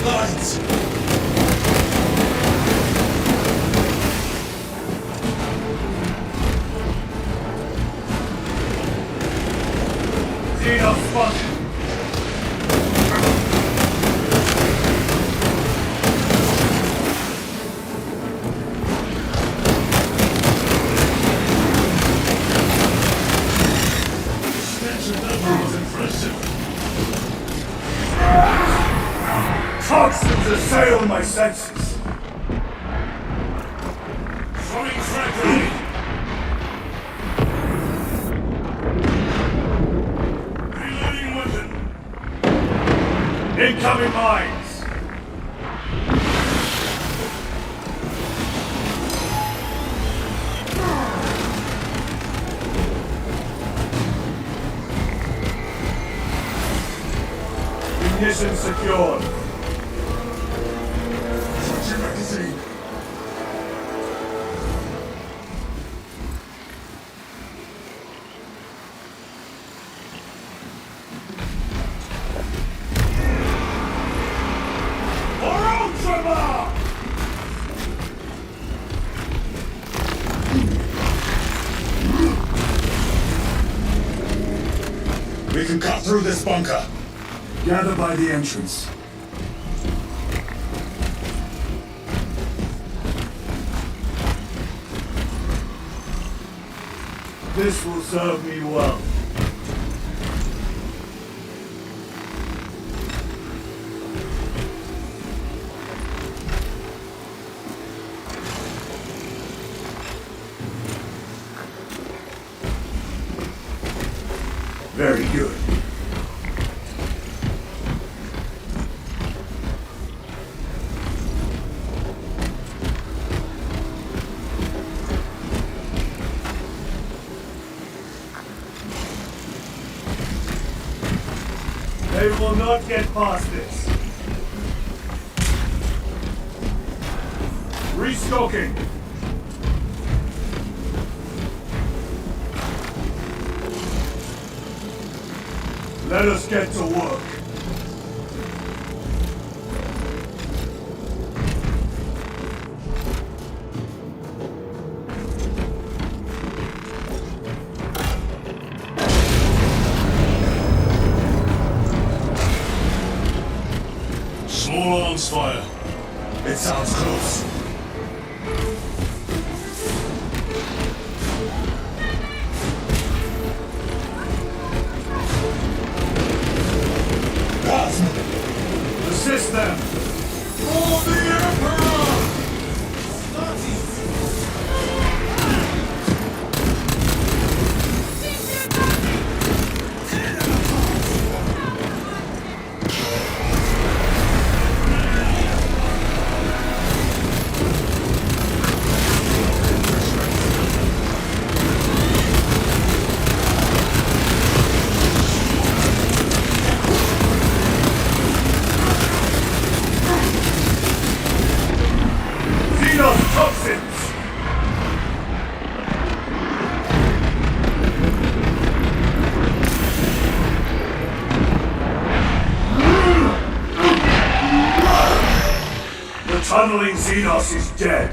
Lights! Xenos spotted! Toxins assail my senses. Throwing frag grenade. Reloading weapon. Incoming mines. Ignition secured. Charging magazine. WARHAMMER! We can cut through this bunker. Gather by the entrance. This will serve me well. Very good. They will not get past this. Restocking. Let us get to work. Small arms fire. It sounds close. Assist them! For the Emperor! Toxins! The tunneling Xenos is dead.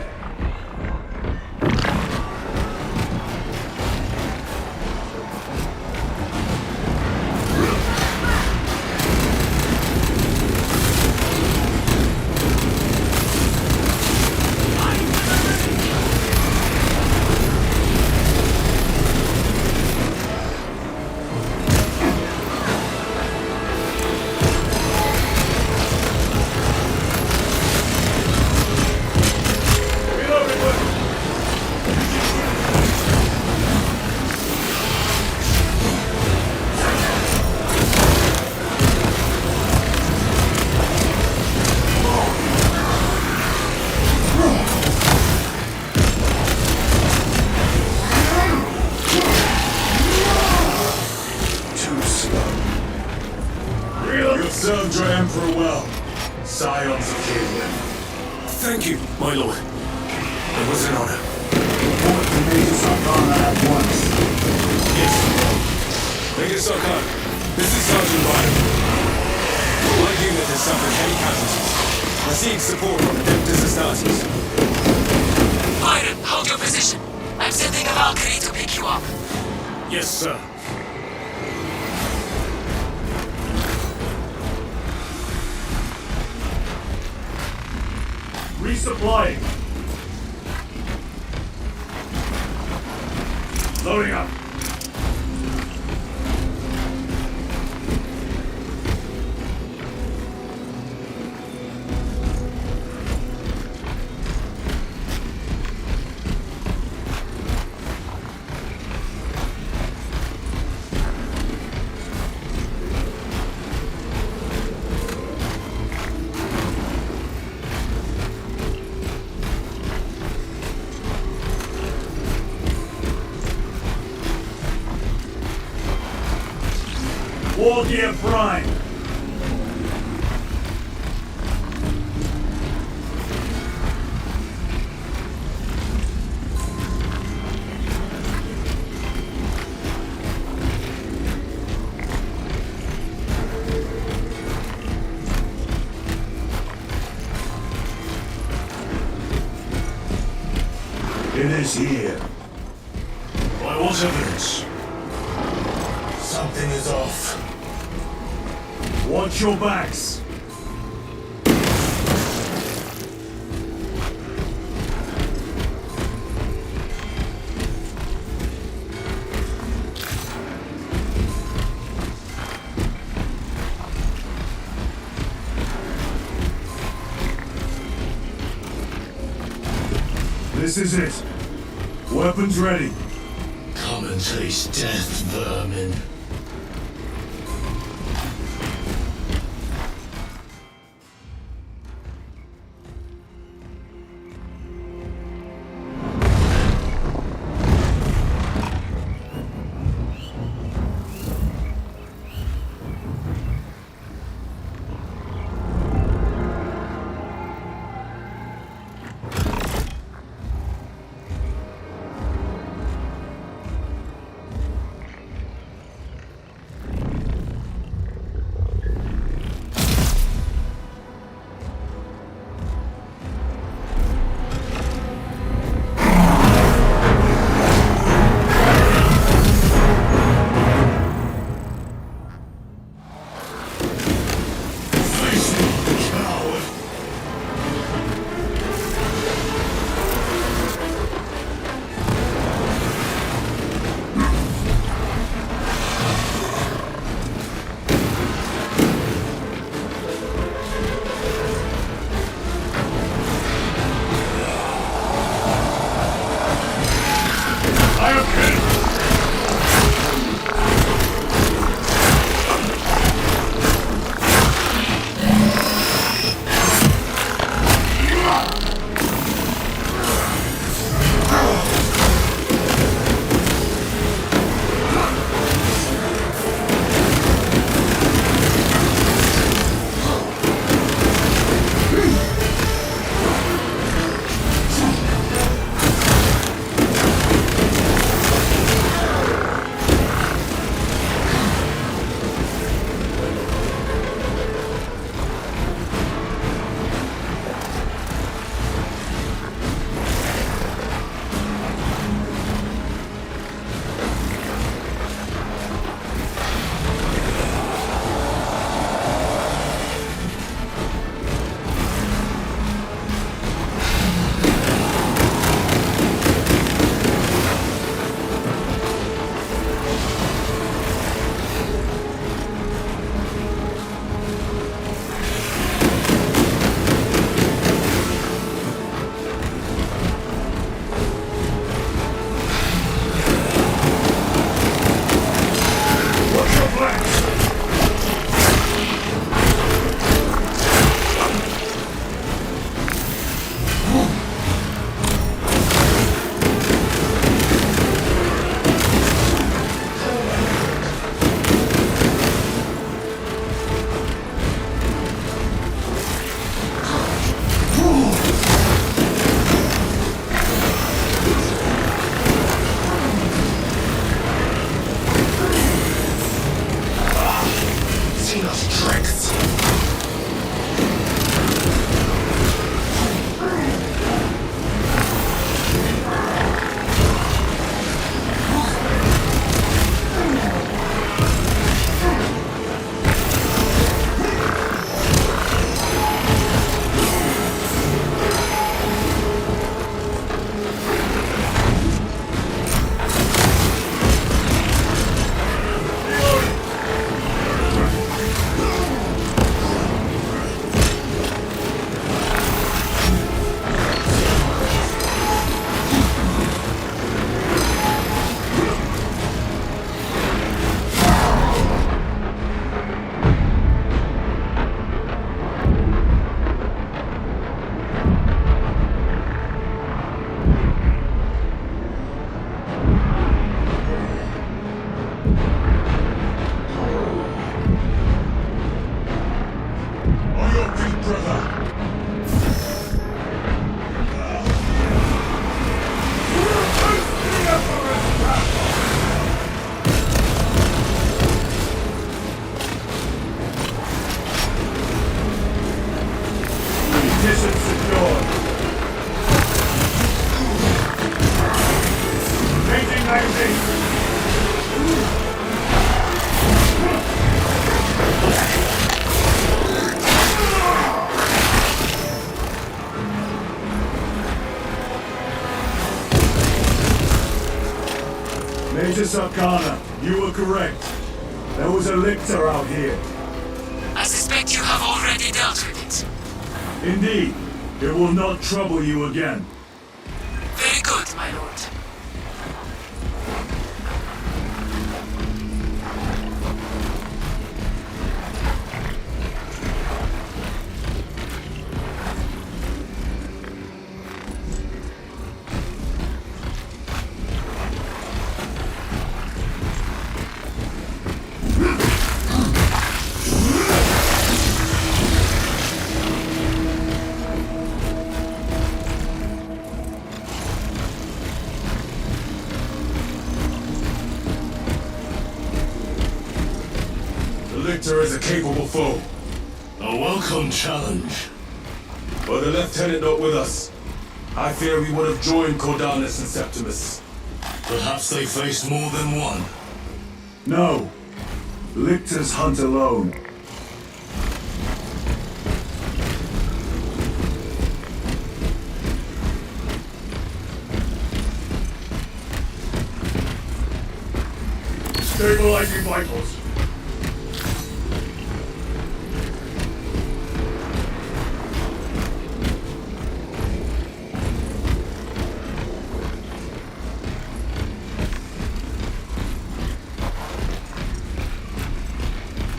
You served your Emperor well, scions of Cleveland. Thank you, my lord. It was an honor. Report to Major Sarkana at once. Yes. Major Sarkana, this is Sergeant Ryan. My unit has suffered heavy casualties. Received support from Stasis. Byron, hold your position. I'm sending a Valkyrie to pick you up. Yes, sir. Resupplying. Loading up. War Gear Prime! It is here. By what evidence? Something is off. Watch your backs. This is it. Weapons ready. Come and taste death, vermin. Position secured. Changing magazine. Major Sarkana, you were correct. There was a lictor out here. I suspect you have already dealt with it. Indeed. It will not trouble you again. Very good, my lord. The lictor is a capable foe. A welcome challenge. But the lieutenant not with us. I fear we would have joined Cordalis and Septimus. Perhaps they faced more than one. No. Lictors hunt alone. Stabilizing vitals.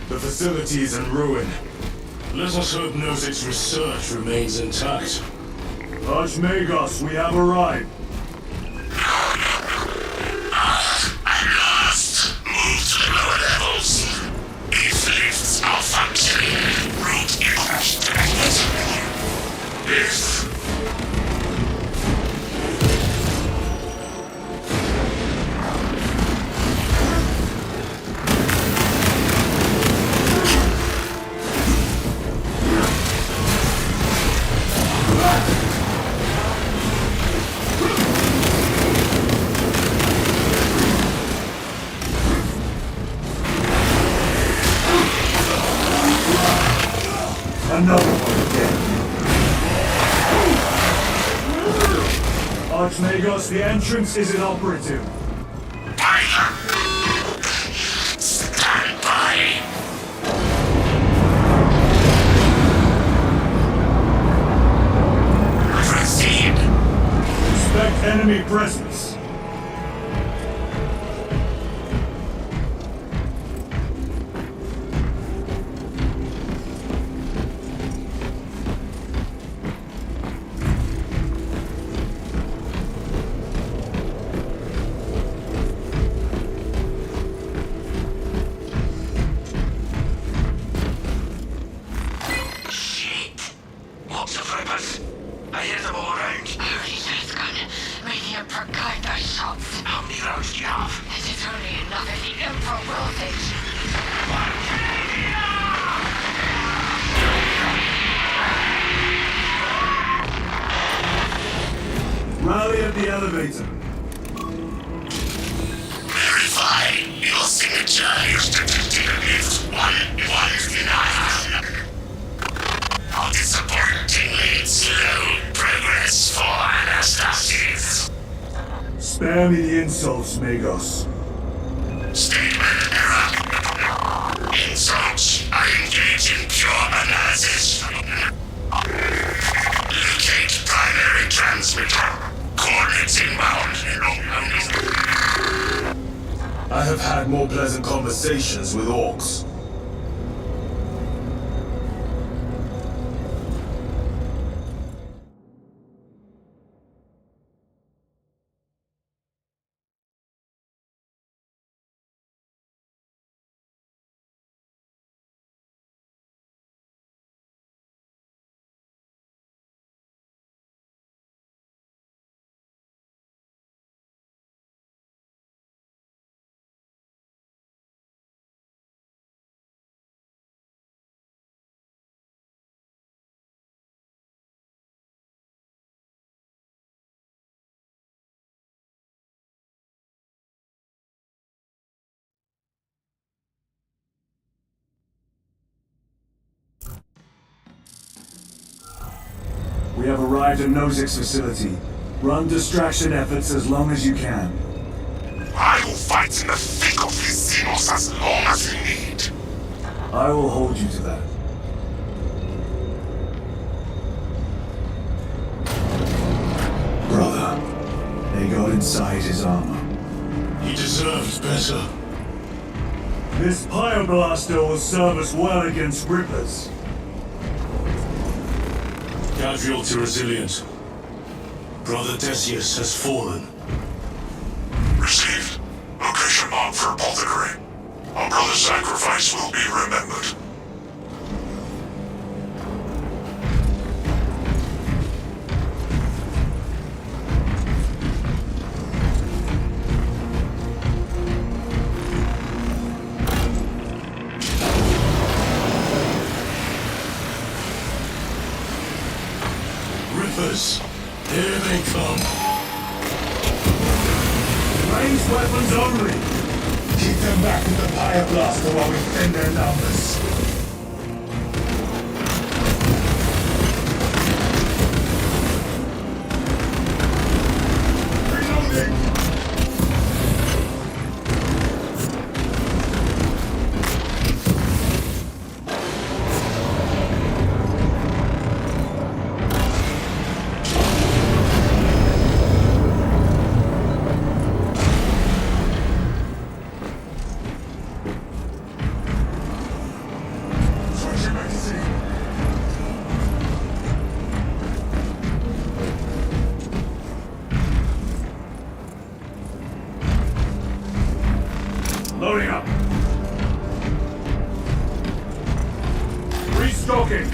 The facility is in ruin. Let us hope Nosic's research remains intact. Archmagos, we have arrived. At last, move to the lower levels. If lifts are functioning, route is directed. If Another one again. Archmagos, the entrance is inoperative. stand by. Proceed. Expect enemy presence. Shit. What's the purpose? I hear them all around. Hurry, gun. Medium per kind of shots. How many rounds do you have? It is only enough if the Emperor wills it. Rally at the elevator. Verify your signature is detected against one denied. How disappointingly slow progress for Anastasis. Spare me the insults, Magos. Statement error. Insults. I engage in pure analysis. Locate primary transmitter. Coordinates inbound. I have had more pleasant conversations with orcs. We have arrived at Nozick's facility. Run distraction efforts as long as you can. I will fight in the thick of these Xenos as long as you need. I will hold you to that. Brother, they got inside his armor. He deserves better. This Pyoblaster will serve us well against Rippers. Casualty resilient. Brother Decius has fallen. Received. Location marked for apothecary. Our brother's sacrifice will be remembered. Rippers, here they come. Ranged weapons only! Keep them back with the Pyoblaster while we thin their numbers. Reloading! Switching magazine. Loading up. Restocking.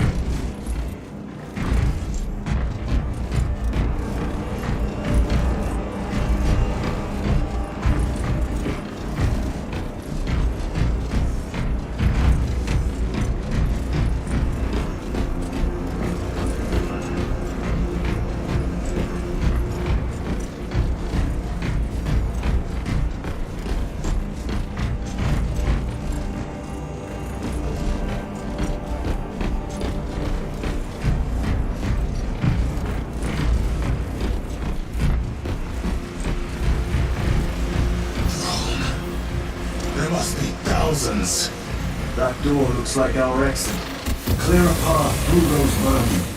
There must be thousands. That door looks like our exit. Clear a path through those vermin.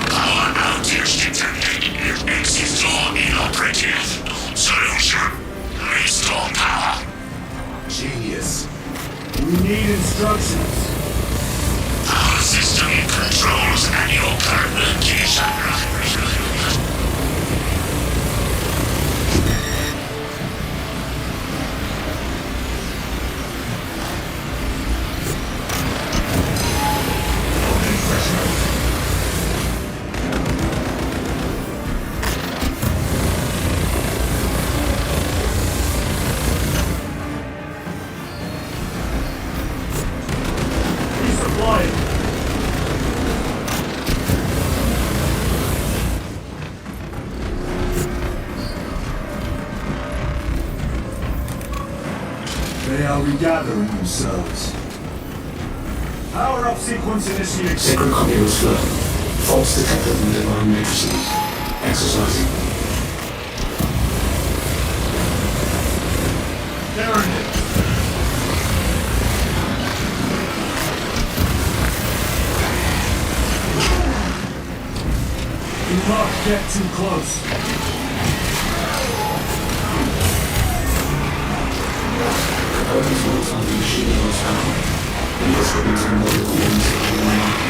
Our outage detected. Exit door inoperative. Solution. Restore power. Genius. We need instructions. Power system controls annual current location. Resupplying. They are regathering themselves. Power up sequence initiated. Sacred copy was slow. Faults detected in divine matrices. Exercising. There it is. Do not get too close. Components will tell the machine was found. We distribute to multiple ones in the market.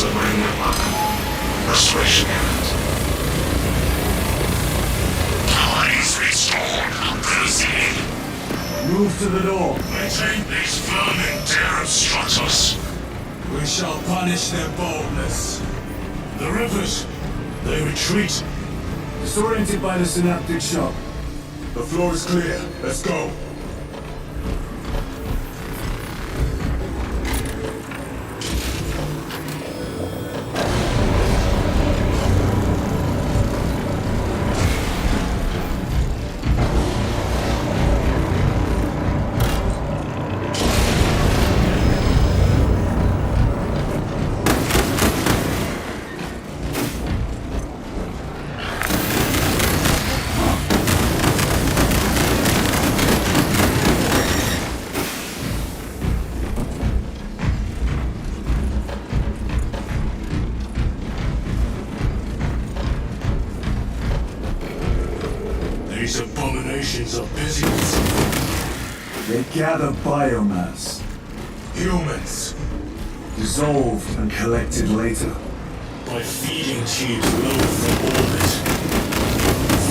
submarine network. Restoration imminent. Power is restored. Proceed. Move to the door. Maintain these vermin dare obstruct us. We shall punish their boldness. The Rippers, they retreat. Disoriented by the synaptic shock. The floor is clear. Let's go. These abominations are busy with something. They gather biomass, Humans. dissolved and collected later. By feeding tubes low from orbit.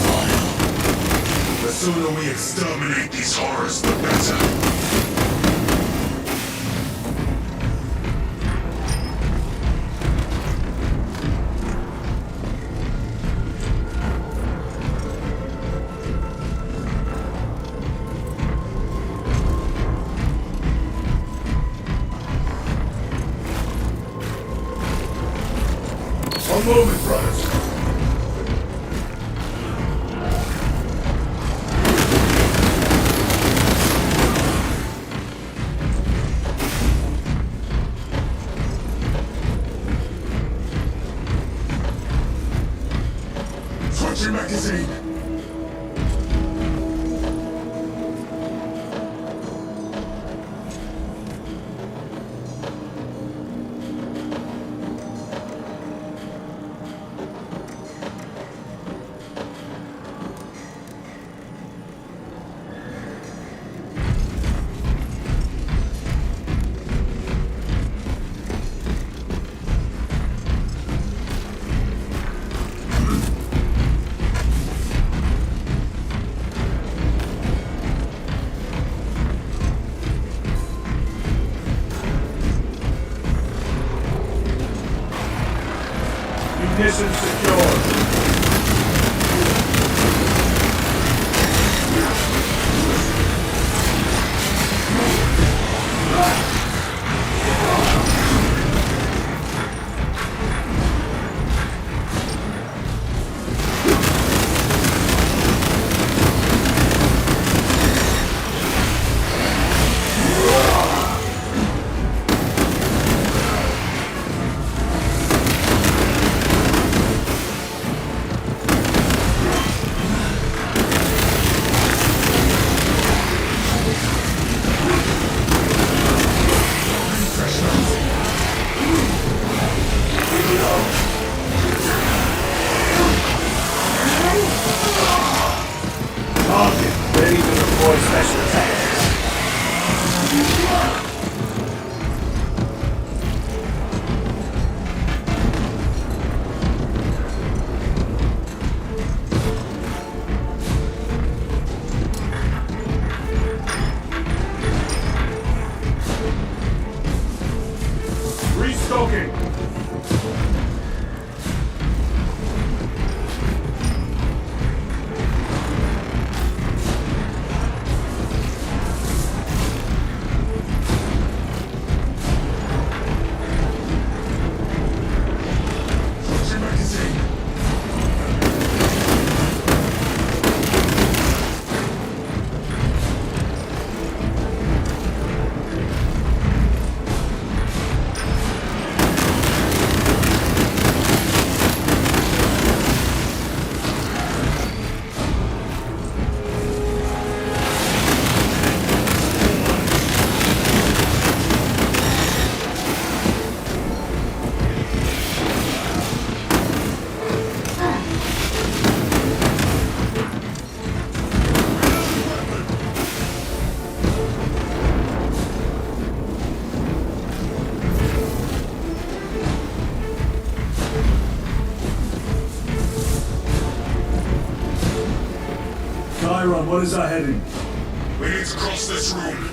Vile. The sooner we exterminate these horrors, the better. One moment, brothers. Switching magazine. Ignition secured. Target ready to deploy special tactics. Restocking. Switching magazine. Ultron, what is our heading? We need to cross this room.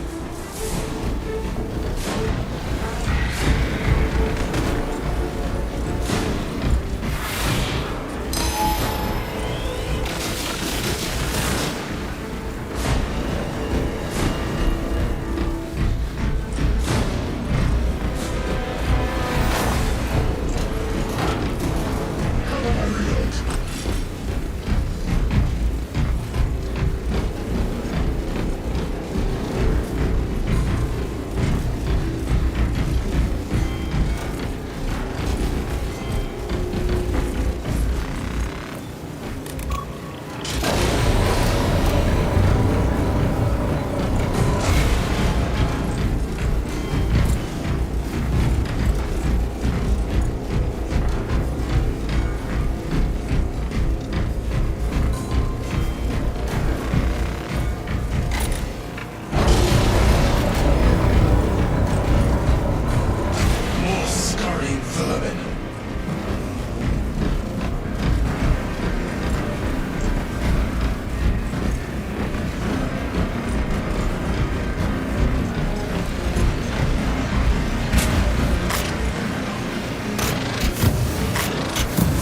More scurrying vermin.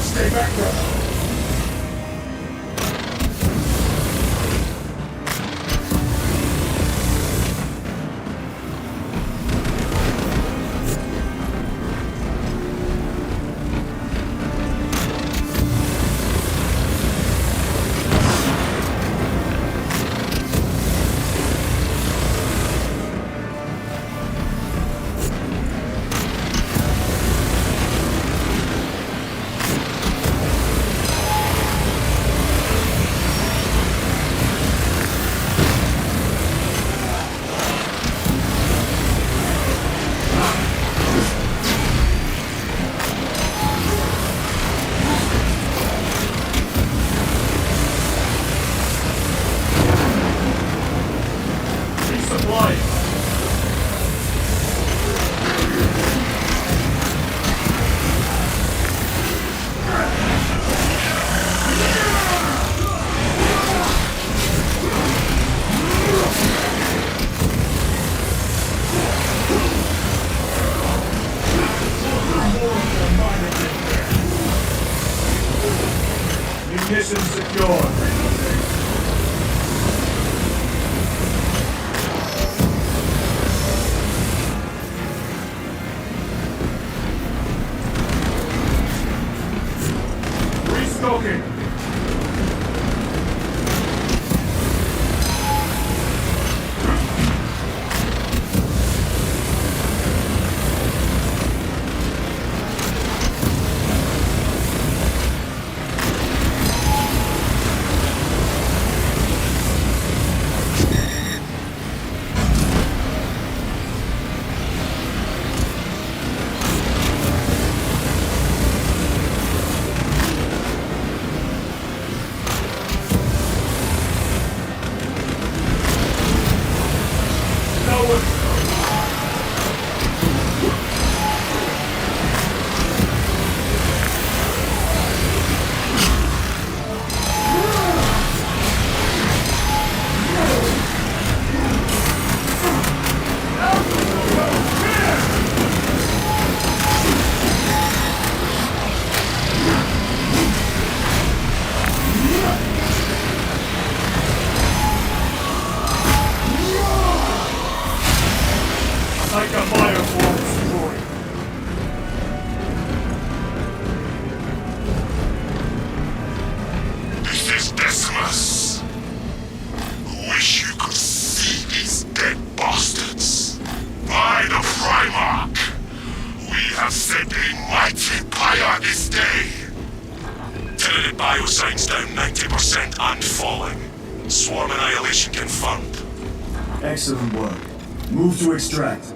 Stay back, brother. Resupply! Munitions secure. Restocking. Like a fireball destroyed. This is Decimus. Wish you could see these dead bastards. By the Primarch, we have set a mighty pyre this day. Tentative biosigns down 90% and falling. Swarm annihilation confirmed. Excellent work. Move to extract.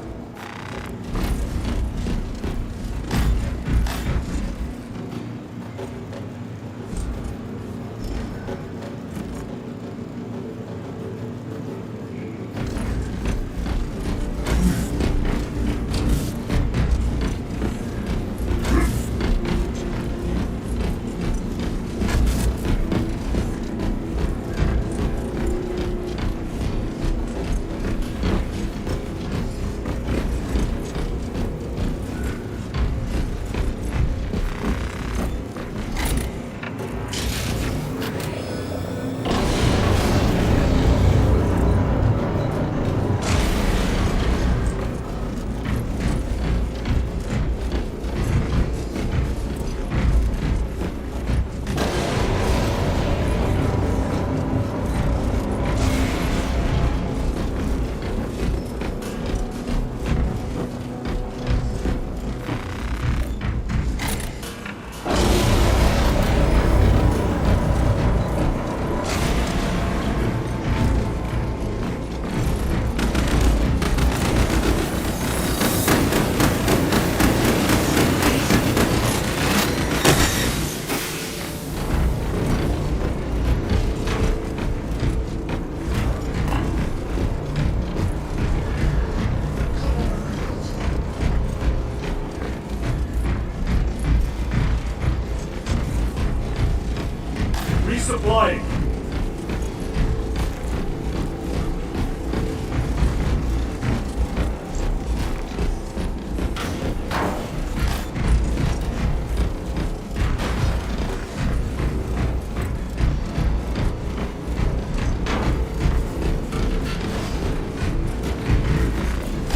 Resupplying.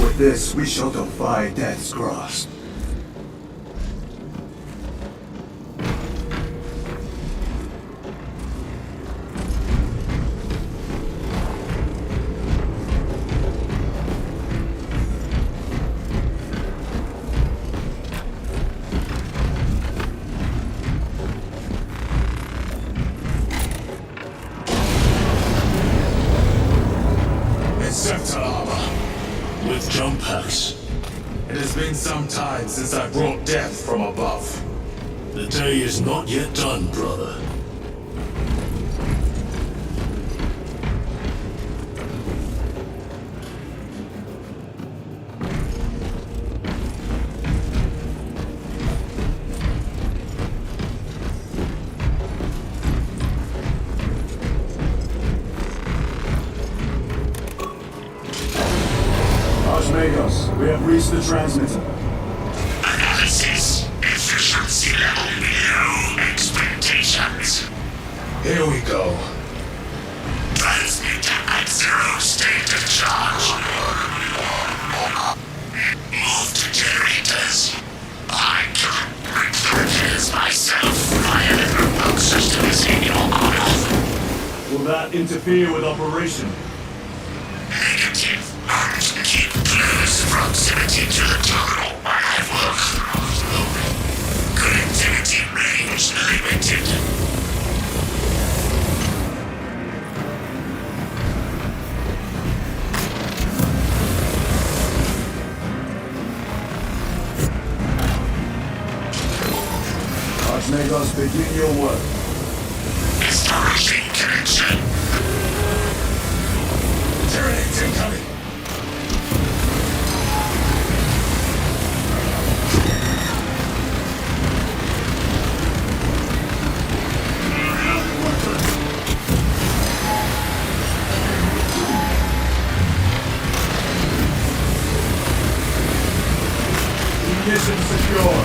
With this, we shall defy death's grasp. Inceptor armor. With jump packs. It has been some time since I brought death from above. The day is not yet done, brother. Archmagos, we have reached the transmitter. Analysis. Efficiency level below expectations. Here we go. Transmitter at zero state of charge. Move to generators. I can break the repairs myself via the remote systems in your honor. Will that interfere with operation? Negative. And keep close proximity to the terminal where I work. Connectivity range limited. Archmagos, begin your work. Establishing connection. Terminates incoming. Ignition secure.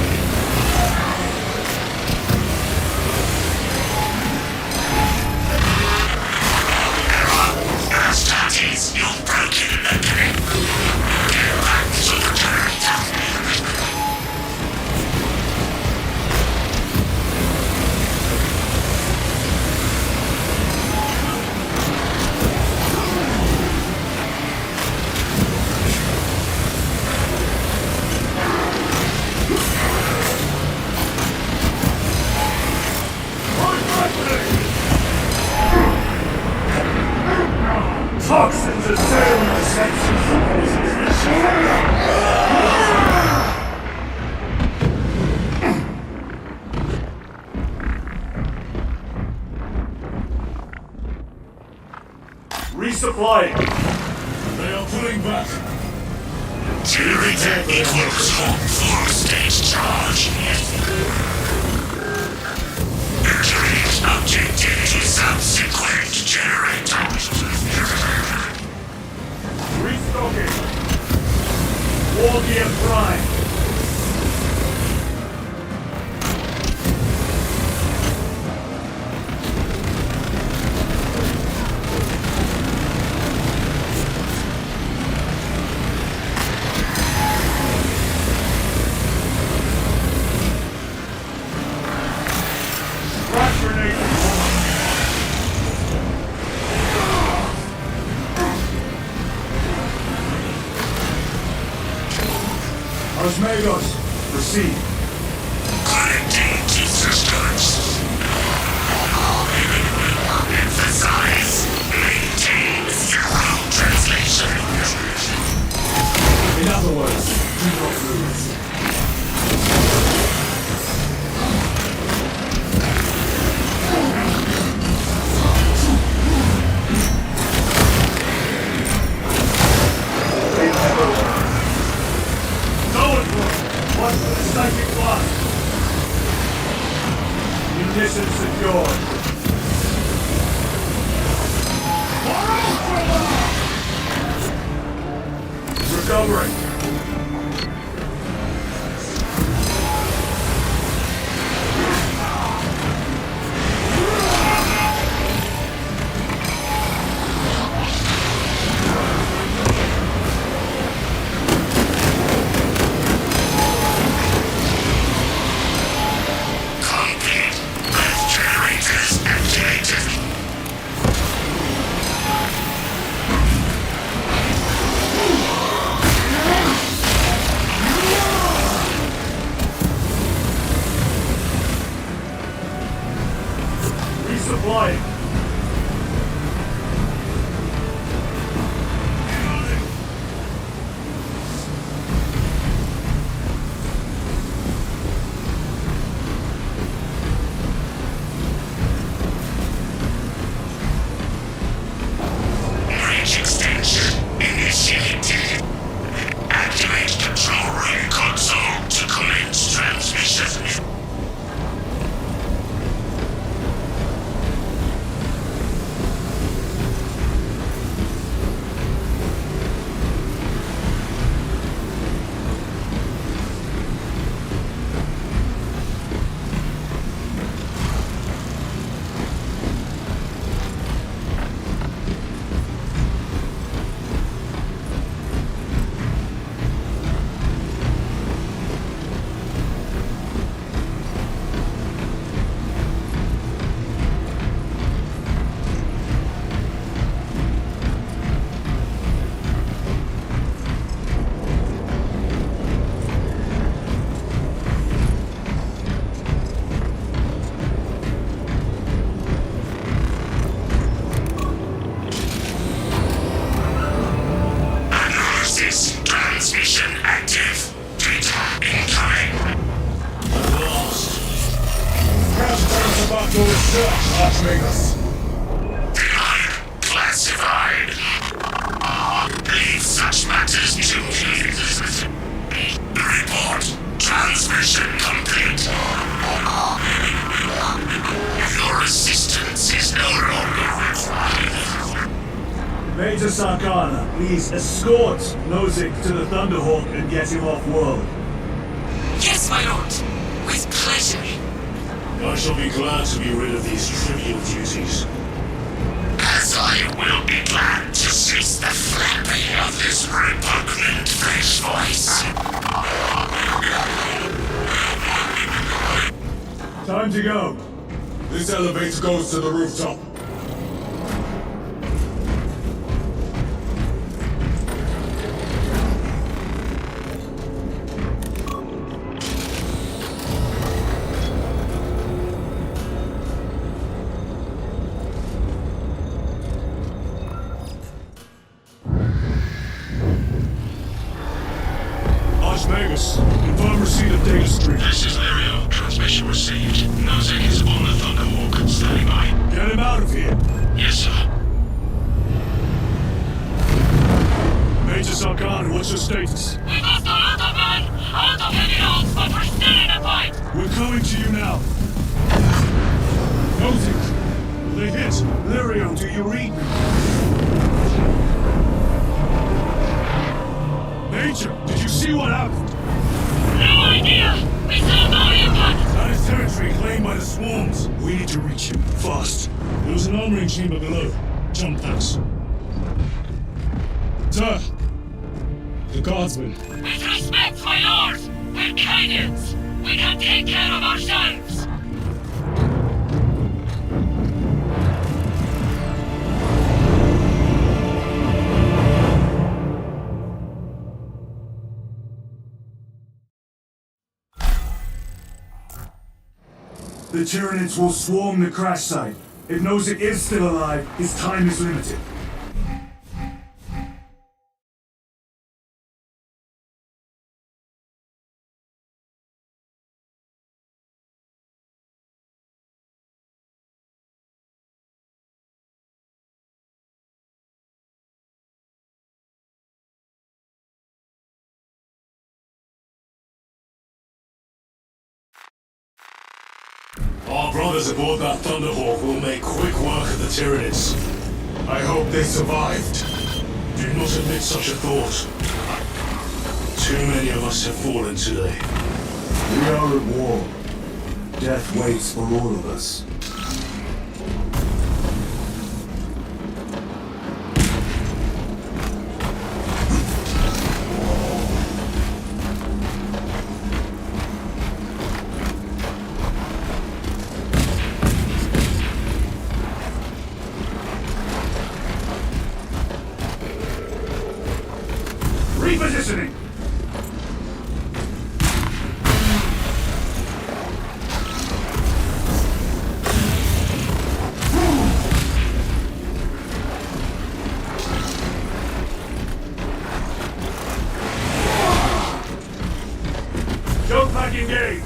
Astartes, you've broken the connect. Go back to the generator. Toxins assail my senses. Resupplying. They are pulling back. Generator equals full stage charge. Increase objective to subsequent generator. Restocking. War gear prime. Flash grenade deployed. Archmagos, proceed. Connecting to systems. Emphasize. Maintain zero translation. In other words, do not lose. Watch for the psychic blast. Ignition secured. Recovering. Complete. Both generators activated. Resupplying. Bridge extension initiated. Activate control room console to commence transmission. Analysis transmission active. Data incoming. Captain's about to research, Archmagus. Denied. Classified. Leave such matters to me. Report. Transmission complete. Your assistance is no longer required. Major Sarkana, please escort Nozick to the Thunderhawk and get him off world. Yes, my lord. With pleasure. I shall be glad to be rid of these trivial duties. As I will be glad to cease the flapping of this repugnant fresh voice. Time to go. This elevator goes to the rooftop. Archmagus, confirm receipt of data stream. This is Lirio. Transmission received. Nozick is on the Thunderhawk. Standing by. Get him out of here. Yes, sir. Major Sarkana, what's your status? We lost a lot of men, out of heavy loads, but we're still in a fight. We're coming to you now. Nozick, they hit. Lirio, do you read me? Major, did you see what happened? No idea. We saw no impact. That is territory claimed by the swarms. We need to reach him, fast. There was an armoring chamber below. Jump pass. Sir! The guardsmen. With respect, my lord. We're Canians. We can take care of ourselves. The Tyranids will swarm the crash site. If Nozick is still alive, his time is limited. Our brothers aboard that Thunderhawk will make quick work of the Tyranids. I hope they survived. Do not admit such a thought. Too many of us have fallen today. We are at war. Death waits for all of us. Repositioning! Jump pack engaged!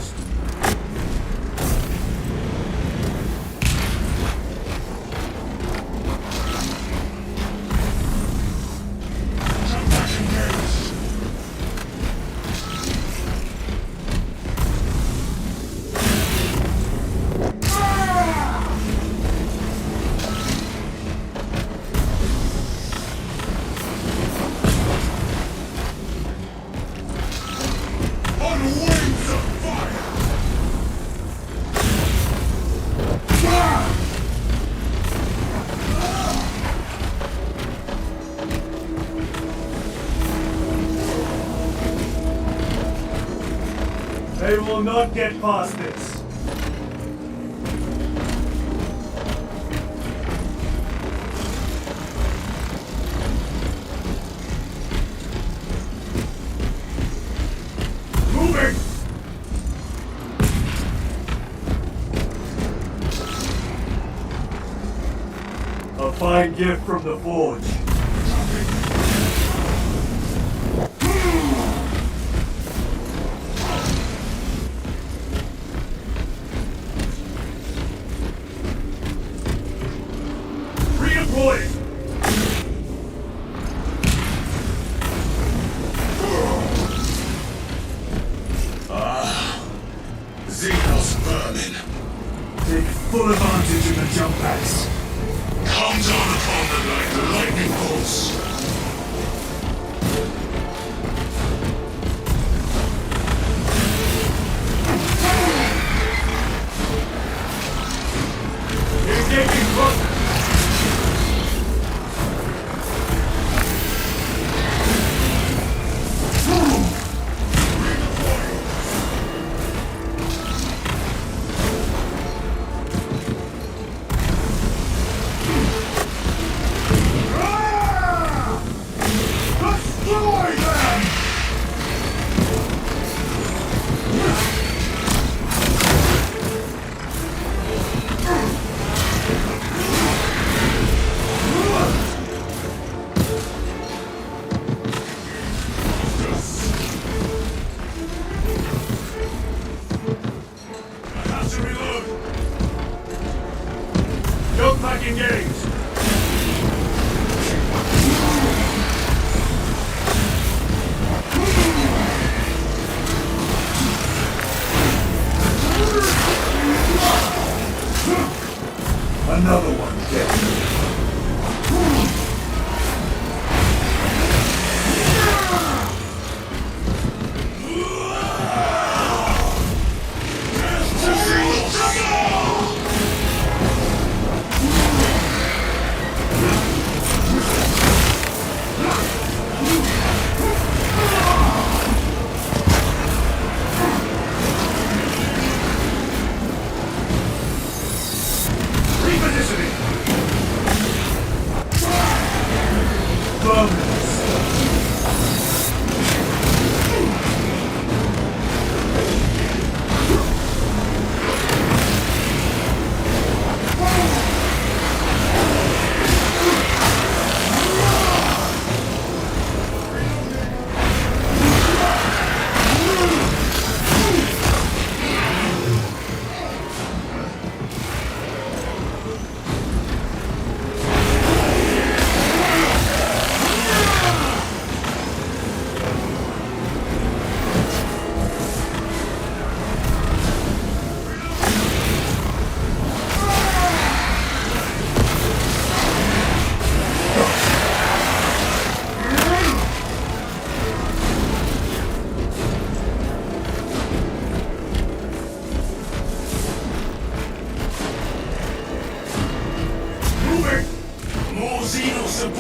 Jump pack engaged! On wings of fire! They will not get past this. Moving! A fine gift from the forge. Redeploying! Xenos vermin. Take full advantage of the jump packs. Come down upon them like lightning bolts! Engaging closer. Destroy them! I have to reload. Jump pack engaged. Another one dead. Repositioning!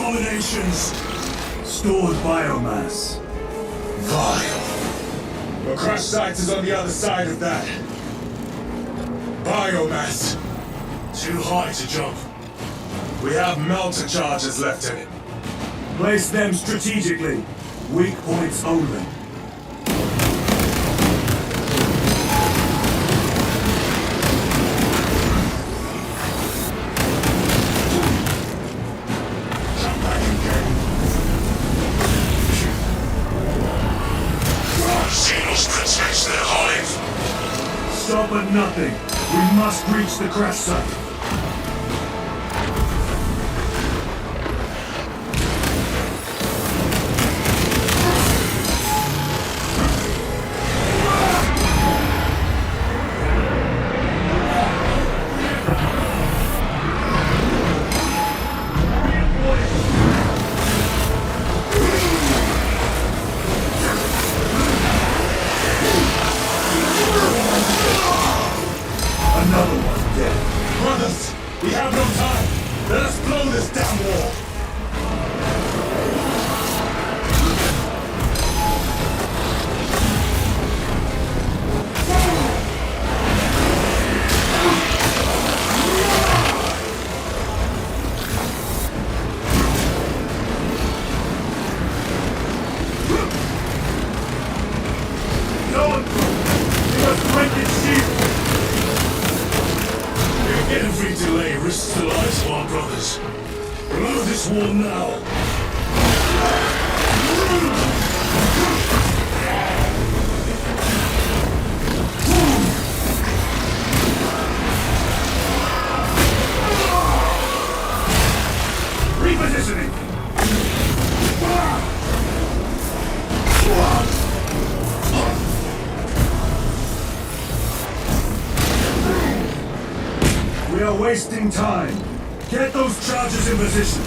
abominations! Stored biomass. Vile. The crash site is on the other side of that. Biomass. Too high to jump. We have melter charges left in it. Place them strategically. Weak points only. Xenos protects their hive. Stop at nothing. We must reach the crash site. Another one dead. Brothers, we have no time. Let us blow this damn wall. No one through. We must break its shield. Every delay risks the lives of our brothers. Blow this wall now. Repositioning. We are wasting time. Get those charges in position.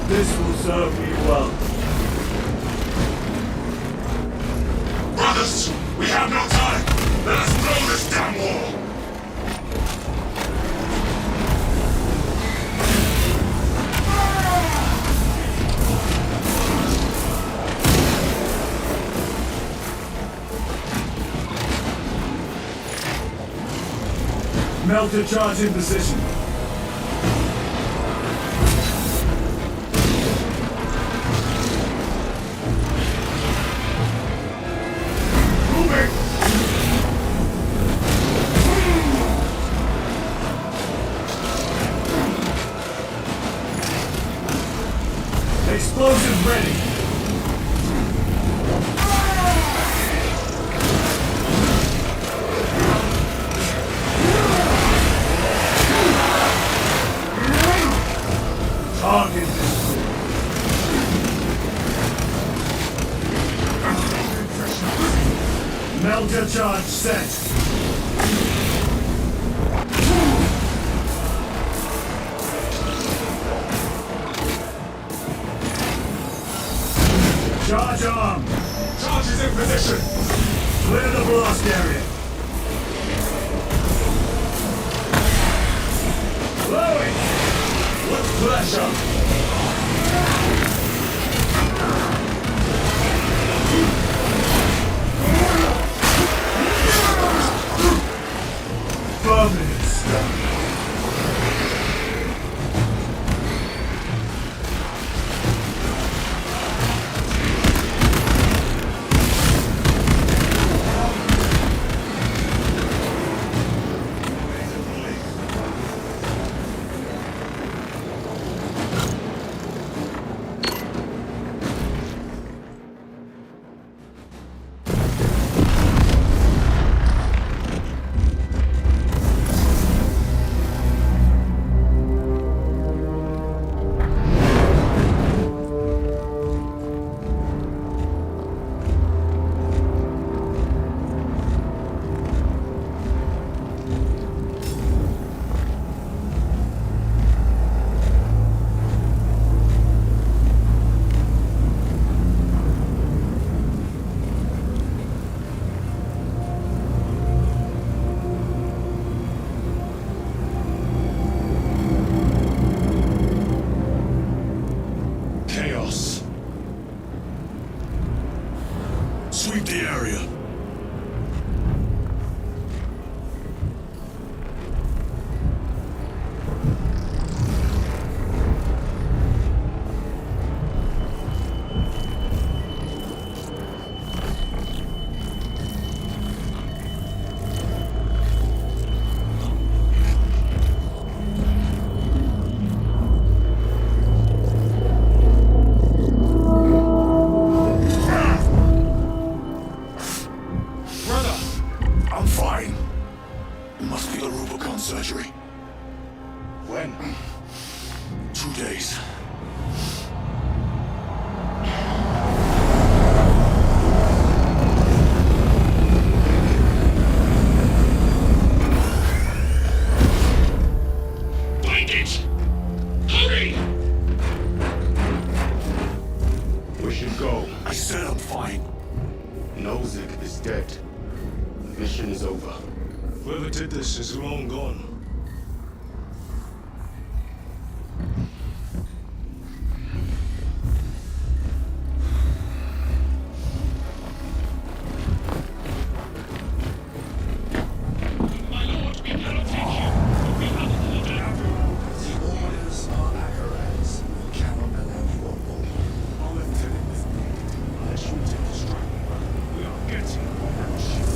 This will serve me well. Brothers, we have no time. Let us blow this damn wall. Melter charge in position. Moving! Explosive ready. Target destroyed. Melter charge set. Charge arm. Charge is in position. Clear the blast area. Blowing. With pleasure. Permanent stun. sweep the area. I'm fine. It must be the Rubicon surgery. When? 2 days. Find it! Hurry! We should go. I said I'm fine. Nozick is dead. The mission is over. Whoever did this is long gone. My lord, we cannot take you. We have an order. The orders are Acharon's. We cannot allow you on board. Our lieutenant is needed. Unless you take the strike. We are getting on that ship.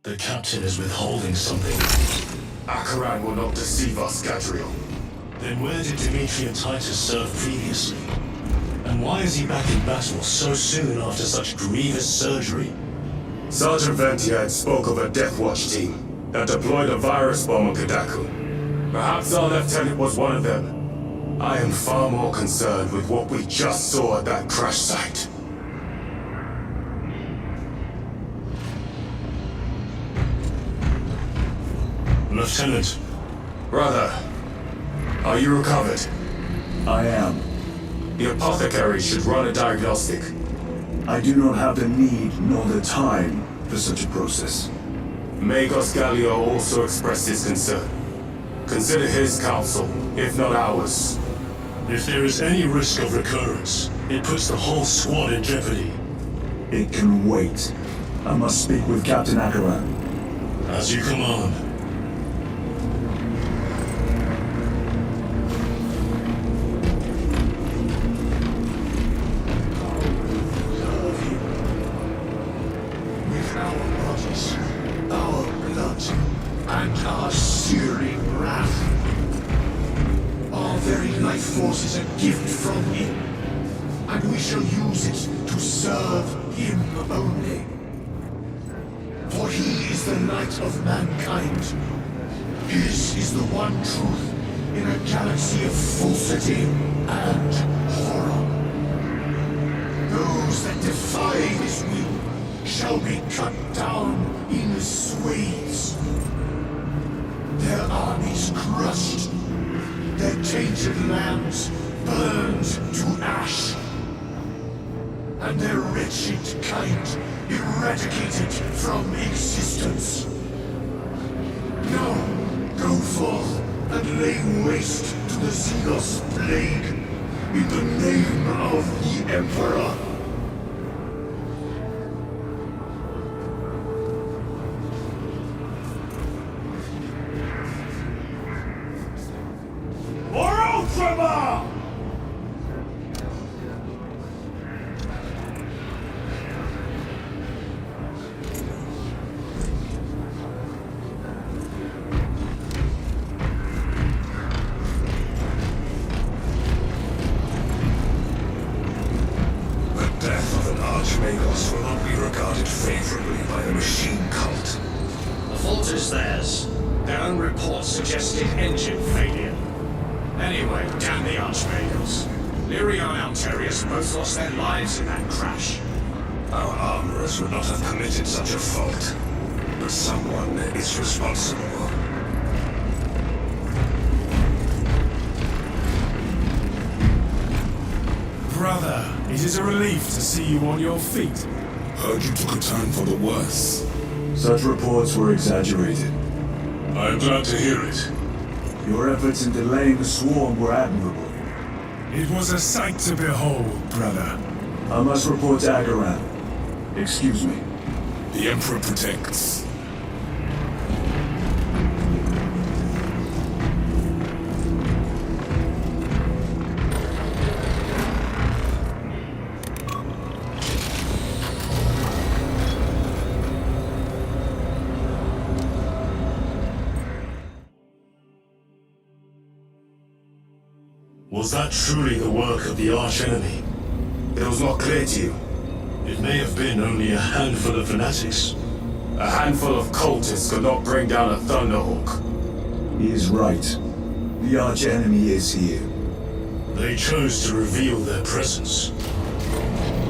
The captain is withholding something. Acharon will not deceive us, Gadriel. Then where did Dimitri and Titus serve previously? And why is he back in battle so soon after such grievous surgery? Sergeant Ventiad spoke of a Death Watch team that deployed a virus bomb on Kadaku. Perhaps our lieutenant was one of them. I am far more concerned with what we just saw at that crash site. Lieutenant, Brother, are you recovered? I am. The apothecary should run a diagnostic. I do not have the need nor the time for such a process. Magos Gallio also expressed his concern. Consider his counsel, if not ours. if there is any risk of recurrence, it puts the whole squad in jeopardy. It can wait. I must speak with Captain Acharon. As you command. With our bodies, our blood, and our searing wrath. Our very life force is a gift from him, and we shall use it to serve him only. For he is the light of mankind. His is the one truth in a galaxy of falsity and horror. Those that defy his will shall be cut down in swathes. Their armies crushed, their tainted lands burned to ash, and their wretched kind eradicated from existence. Now, go forth and lay waste to the Xenos plague in the name of the Emperor. Archmagos will not be regarded favorably by the machine cult. The fault is theirs. Their own report suggested engine failure. Anyway, damn the Archmagos. Lyria and Alterius both lost their lives in that crash. Our armorers would not have committed such a fault. But someone is responsible. Brother, it is a relief to see you on your feet. Heard you took a turn for the worse. Such reports were exaggerated. I am glad to hear it. Your efforts in delaying the swarm were admirable. It was a sight to behold, brother. I must report to Agaran. Excuse me. The Emperor protects. Was that truly the work of the archenemy? It was not clear to you. It may have been only a handful of fanatics. A handful of cultists could not bring down a Thunderhawk. He is right. The archenemy is here. They chose to reveal their presence.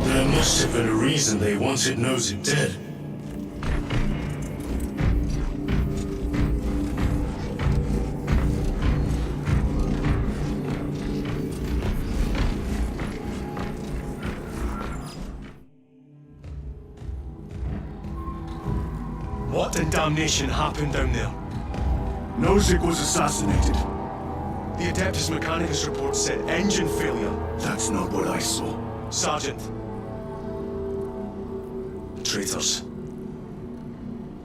There must have been a reason they wanted Nozick dead. What in damnation happened down there? Nozick was assassinated. The Adeptus Mechanicus report said engine failure. That's not what I saw. Sergeant. Traitors.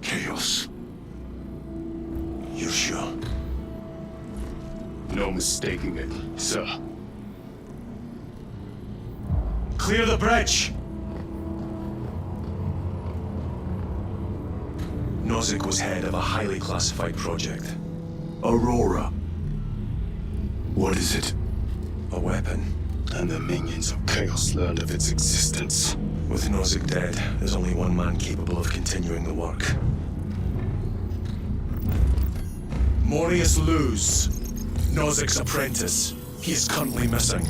Chaos. You're sure? No mistaking it, sir. Clear the bridge! Nozick was head of a highly classified project. Aurora. What is it? A weapon. And the minions of Chaos learned of its existence. With Nozick dead, there's only one man capable of continuing the work. Morius Luz, Nozick's apprentice. He is currently missing.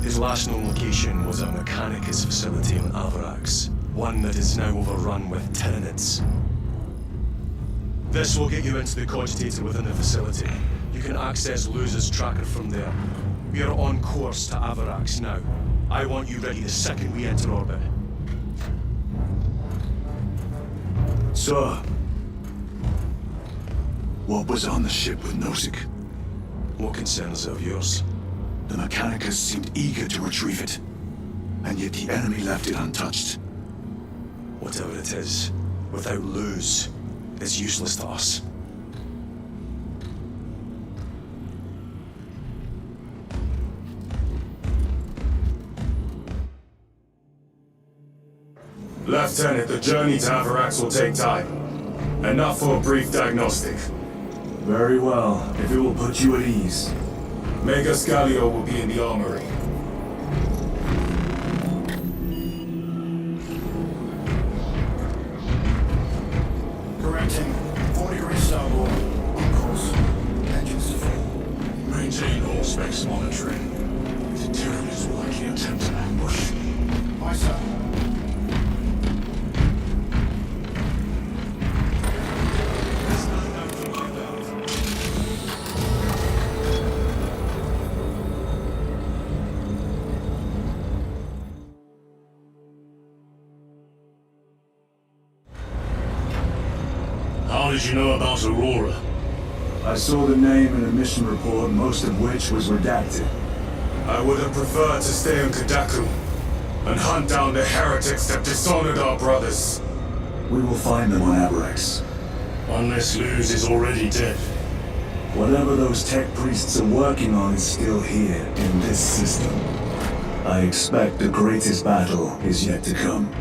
His last known location was a Mechanicus facility on Avarax, one that is now overrun with Tyranids. This will get you into the cogitator within the facility. You can access Luz's tracker from there. We are on course to Avarax now. I want you ready the second we enter orbit. Sir. What was on the ship with Nozick? What concerns of yours? The Mechanicus seemed eager to retrieve it. And yet the enemy left it untouched. Whatever it is, without Luz, it's useless to us. Lieutenant, the journey to Avarax will take time. Enough for a brief diagnostic. Very well, if it will put you at ease. Magus Gallio will be in the armory. Correcting. 40 degrees starboard. On course. Engines to full. Maintain all specs monitoring. The Tyranids will likely attempt an ambush. Aye, sir. How did you know about Aurora? I saw the name in a mission report, most of which was redacted. I would have preferred to stay on Kadaku and hunt down the heretics that dishonored our brothers. We will find them on Avarax. Unless Luz is already dead. Whatever those tech priests are working on is still here in this system. I expect the greatest battle is yet to come.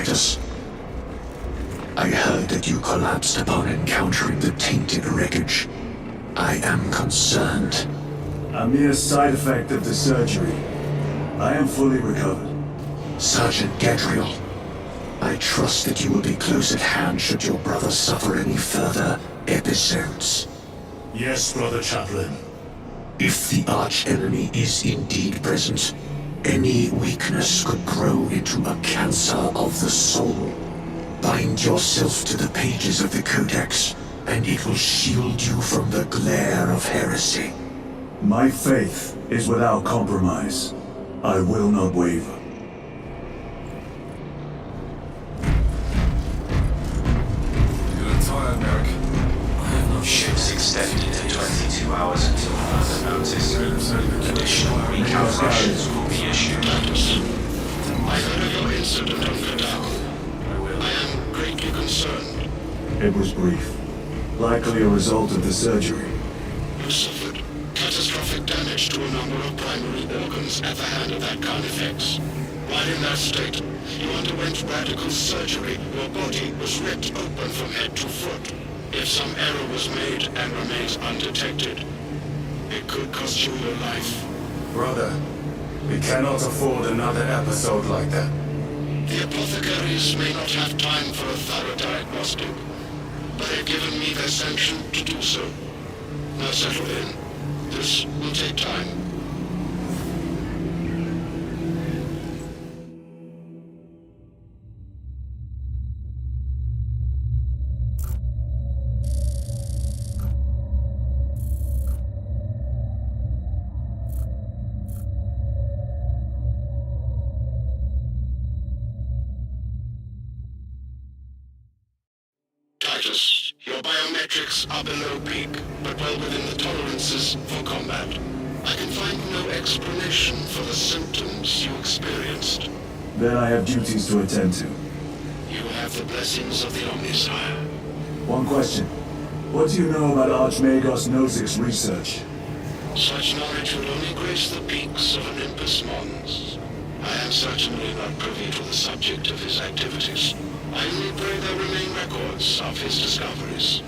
Titus. I heard that you collapsed upon encountering the tainted wreckage. I am concerned. A mere side effect of the surgery. I am fully recovered. Sergeant Gadriel, I trust that you will be close at hand should your brother suffer any further episodes. Yes, Brother Chaplain. If the arch-enemy is indeed present, any weakness could grow into a cancer of the soul. Bind yourself to the pages of the Codex, and it will shield you from the glare of heresy. My faith is without compromise. I will not waver. You're tired, Merrick. I have no ships extended to 22 hours until further notice. Additional recalculations will be issued. I heard of your incident on Kadao. I am greatly concerned. It was brief. Likely a result of the surgery. You suffered catastrophic damage to a number of primary organs at the hand of that carnifex. While in that state, you underwent radical surgery. Your body was ripped open from head to foot. If some error was made and remains undetected, it could cost you your life. Brother, we cannot afford another episode like that. The apothecaries may not have time for a thorough diagnostic, but they've given me their sanction to do so. Now settle in. This will take time. Titus, your biometrics are below peak, but well within the tolerances for combat. I can find no explanation for the symptoms you experienced. Then I have duties to attend to. You have the blessings of the Omnisire. One question. What do you know about Archmagos Nozick's research? Such knowledge would only grace the peaks of Olympus Mons. I am certainly not privy to the subject of his activities. I only pray there remain records of his discoveries.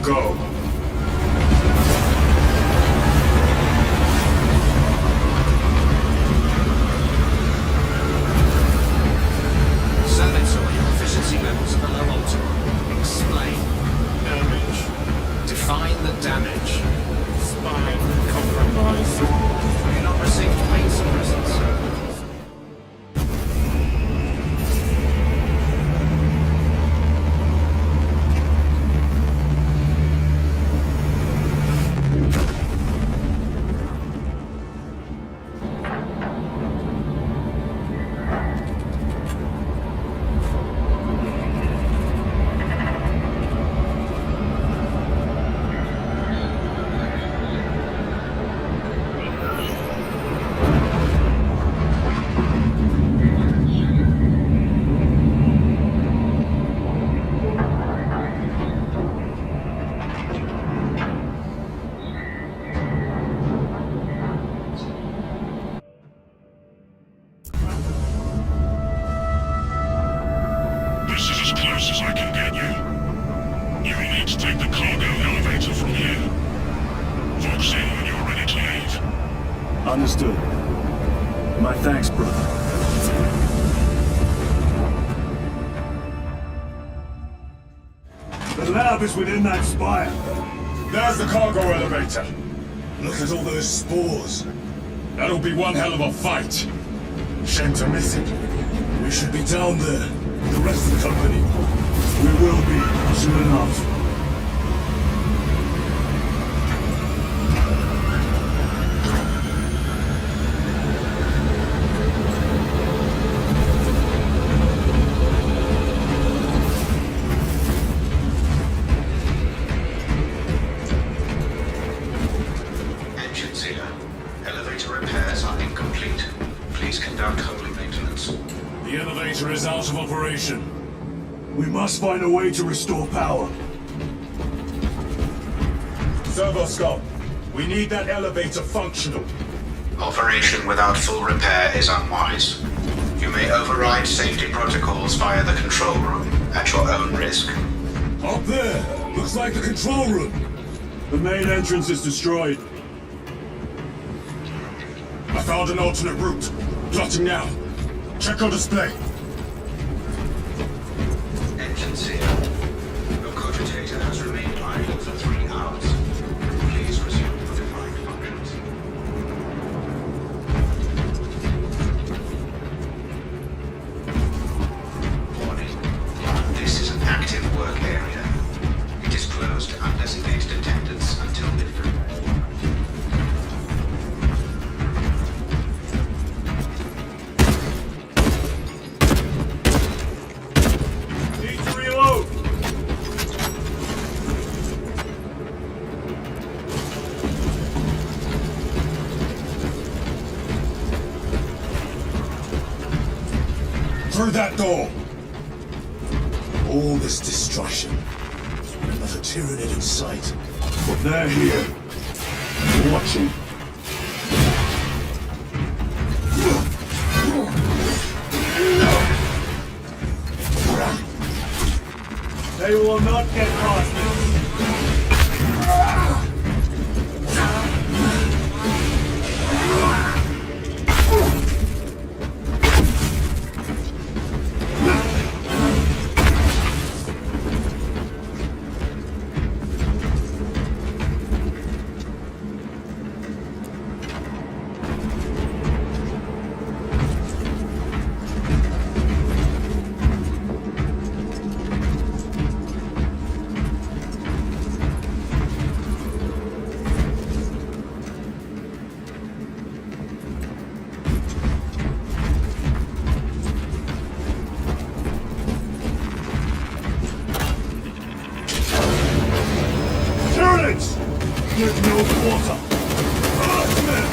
go. Servitor, your efficiency levels are below optimal. Explain. Damage. Define the damage. Spine compromised. You're not receiving pain suppressants. This is as close as I can get you. You will need to take the cargo elevator from here. Fox in when you're ready to leave. Understood. My thanks, brother. The lab is within that spire. There's the cargo elevator. Look at all those spores. That'll be one hell of a fight. Shame to miss it. We should be down there. The rest of the company. We will be, soon enough. Engines here. Elevator repairs are incomplete. Please conduct holy maintenance. The elevator is out of operation. We must find a way to restore power. Servo-Scum, we need that elevator functional. Operation without full repair is unwise. You may override safety protocols via the control room at your own risk. Up there! Looks like the control room. The main entrance is destroyed. I found an alternate route. Plotting now. Check on display. Engines here. Your cogitator has remained idle for 3 hours. Please resume your defined functions. Warning. This is an active work area. It is closed to undesignated attendants until midnight. Need to reload! Through that door. All this destruction. Another Tyranid in sight. But they're here. Watching. They will not get past us. Tyrannids! Give no quarter! Earthmen!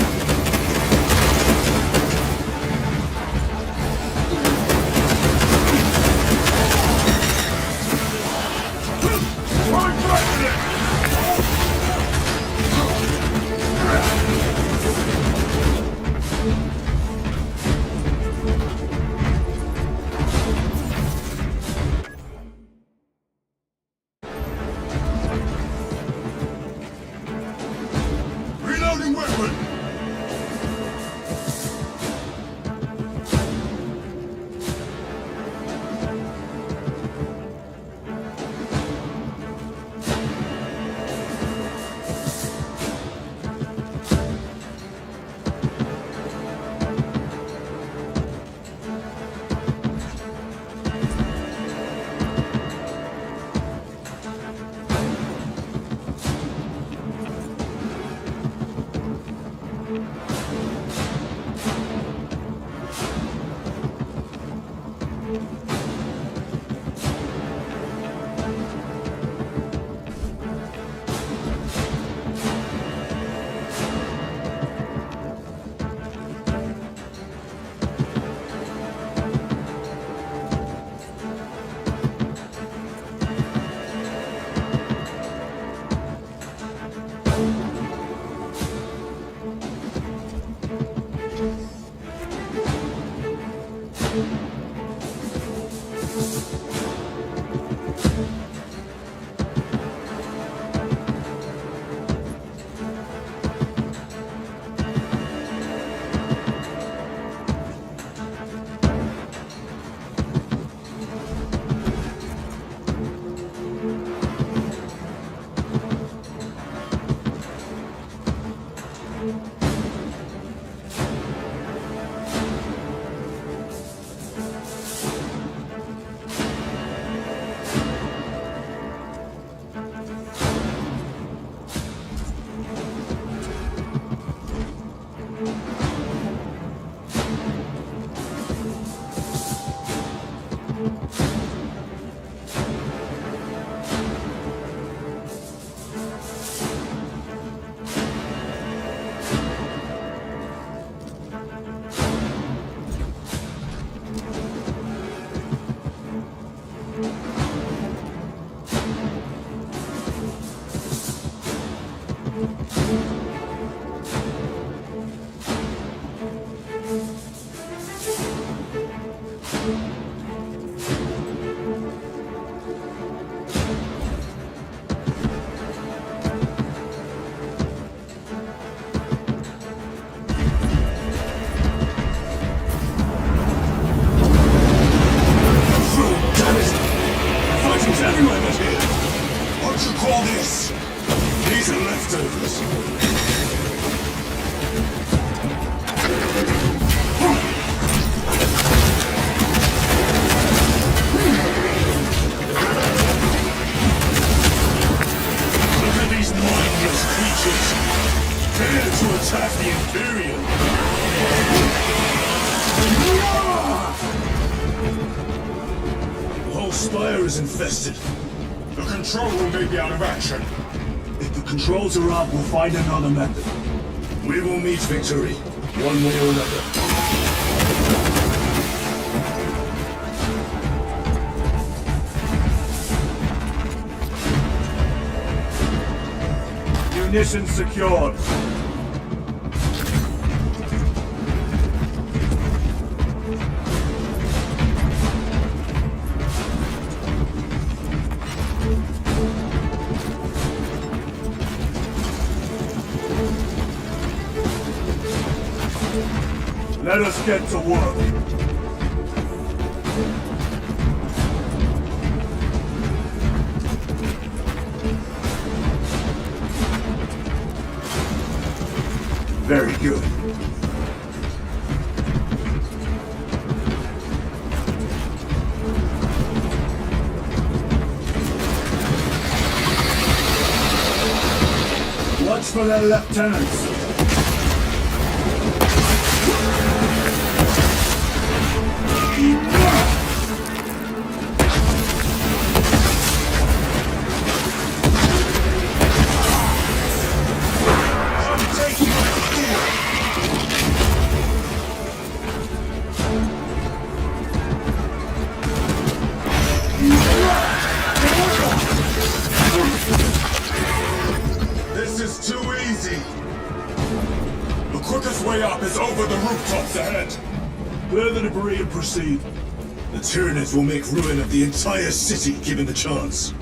Is infested. The control room may be out of action. If the controls are up, we'll find another method. We will meet victory, one way or another. Munitions secured. Let us get to work. Very good. Watch for their lieutenants. This is too easy. The quickest way up is over the rooftops ahead. Clear the debris and proceed. The Tyranids will make ruin of the entire city given the chance.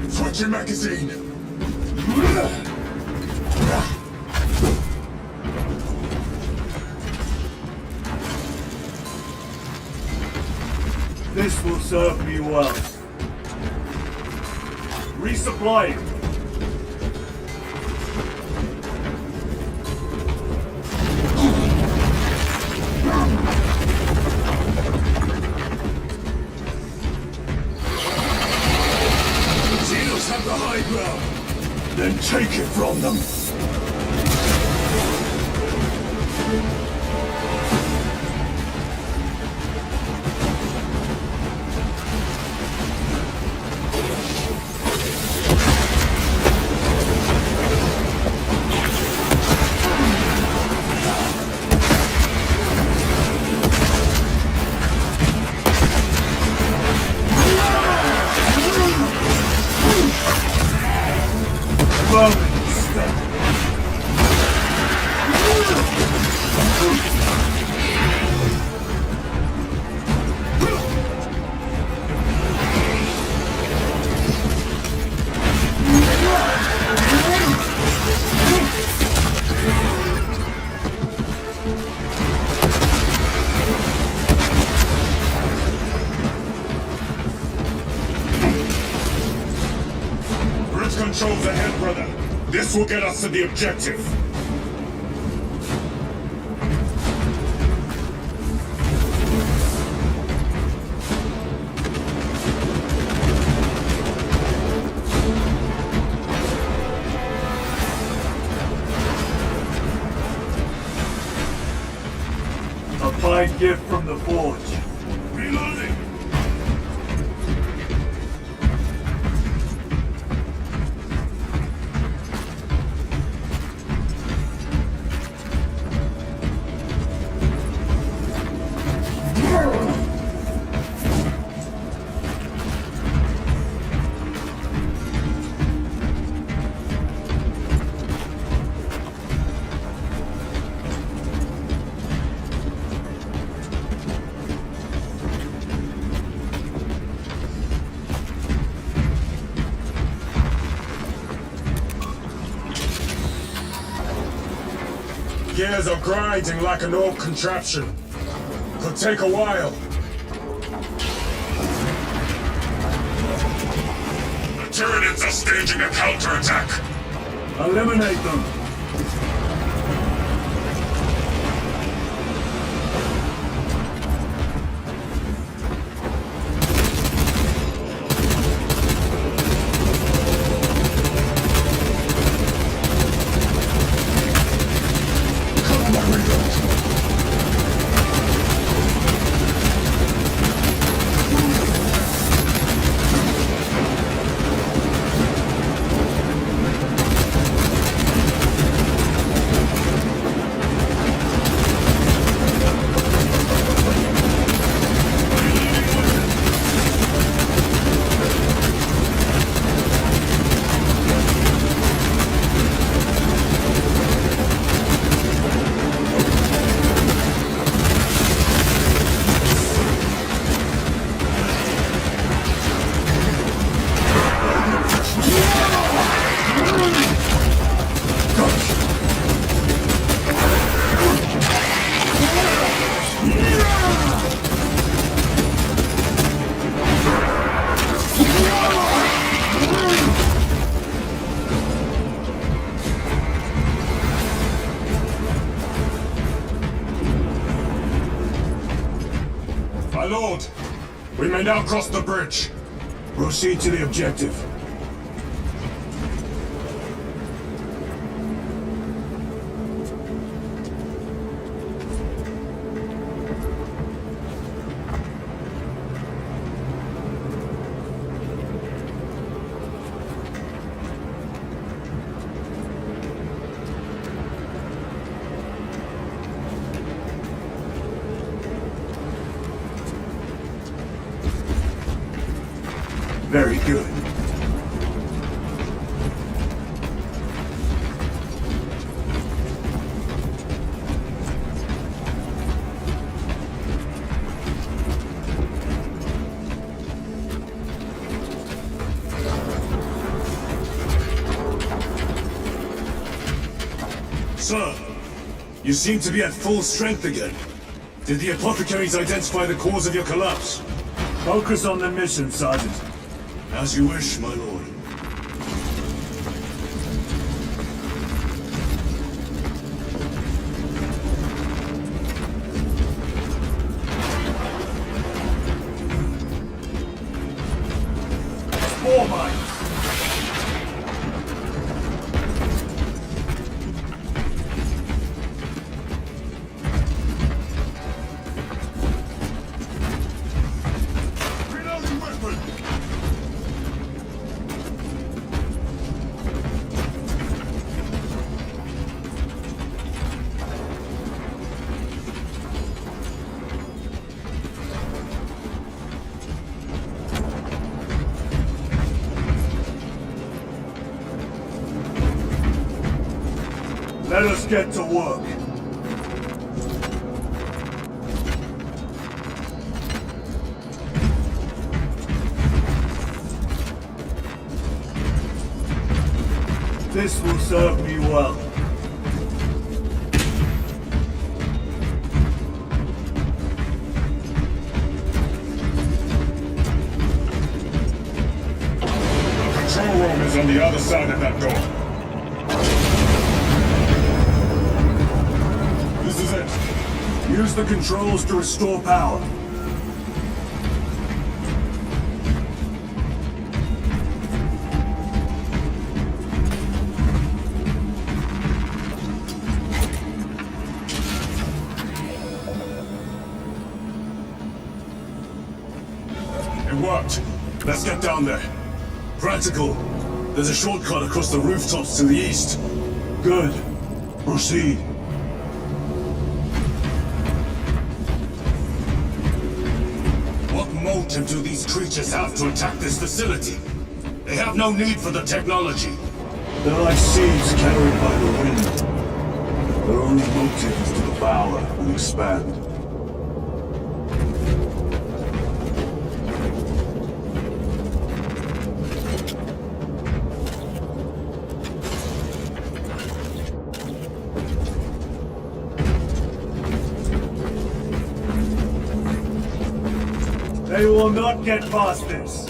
Switching magazine. This will serve me well. Resupplying. Xenos have the high ground. Then take it from on them. Bridge controls ahead, brother. This will get us to the objective. A fine gift from the forge. Reloading! Gears are grinding like an old contraption. Could take a while. The Tyranids are staging a counterattack. Eliminate them. My lord, we may now cross the bridge. Proceed to the objective. Very good. Sir, you seem to be at full strength again. Did the apothecaries identify the cause of your collapse? Focus on the mission, Sergeant. As you wish, my lord. Spore mine! Let us get to work. This will serve me well. The control room is on the other side of that door. This is it. Use the controls to restore power. It worked. Let's get down there. Practical. There's a shortcut across the rooftops to the east. Good. Proceed. What motive do these creatures have to attack this facility? They have no need for the technology. They're like seeds carried by the wind. Their only motive is to devour and expand. They will not get past this.